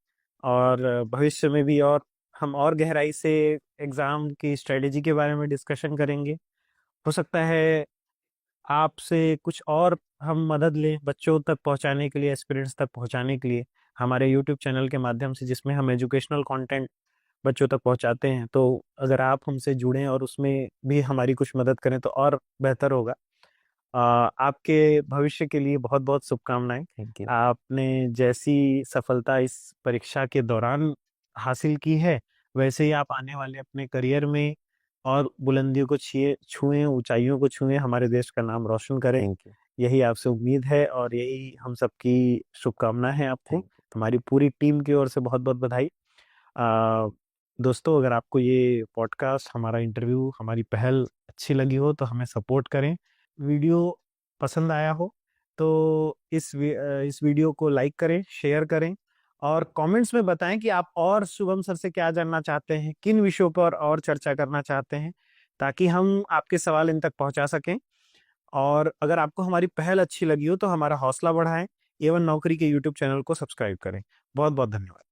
और भविष्य में भी और हम और गहराई से एग्जाम की स्ट्रेटेजी के बारे में डिस्कशन करेंगे। हो सकता है आपसे कुछ और हम मदद लें बच्चों तक पहुंचाने के लिए, एस्पिरेंट्स तक पहुंचाने के लिए हमारे यूट्यूब चैनल के माध्यम से, जिसमें हम एजुकेशनल कंटेंट बच्चों तक पहुंचाते हैं। तो अगर आप हमसे जुड़ें और उसमें भी हमारी कुछ मदद करें तो और बेहतर होगा। आपके भविष्य के लिए बहुत बहुत शुभकामनाएं। Thank you. आपने जैसी सफलता इस परीक्षा के दौरान हासिल की है, वैसे ही आप आने वाले अपने करियर में और बुलंदियों को छुएं, ऊंचाइयों को छुएं, हमारे देश का नाम रोशन करें। Thank you. यही आपसे उम्मीद है और यही हम सबकी शुभकामना है आपको। Thank you. हमारी पूरी टीम की ओर से बहुत बहुत बधाई। आ, दोस्तों, अगर आपको ये पॉडकास्ट, हमारा इंटरव्यू, हमारी पहल अच्छी लगी हो तो हमें सपोर्ट करें। वीडियो पसंद आया हो तो इस वीडियो को लाइक करें, शेयर करें और कमेंट्स में बताएं कि आप और शुभम सर से क्या जानना चाहते हैं, किन विषयों पर और चर्चा करना चाहते हैं, ताकि हम आपके सवाल इन तक पहुंचा सकें। और अगर आपको हमारी पहल अच्छी लगी हो तो हमारा हौसला बढ़ाएं। एवन नौकरी के यूट्यूब चैनल को सब्सक्राइब करें। बहुत बहुत धन्यवाद।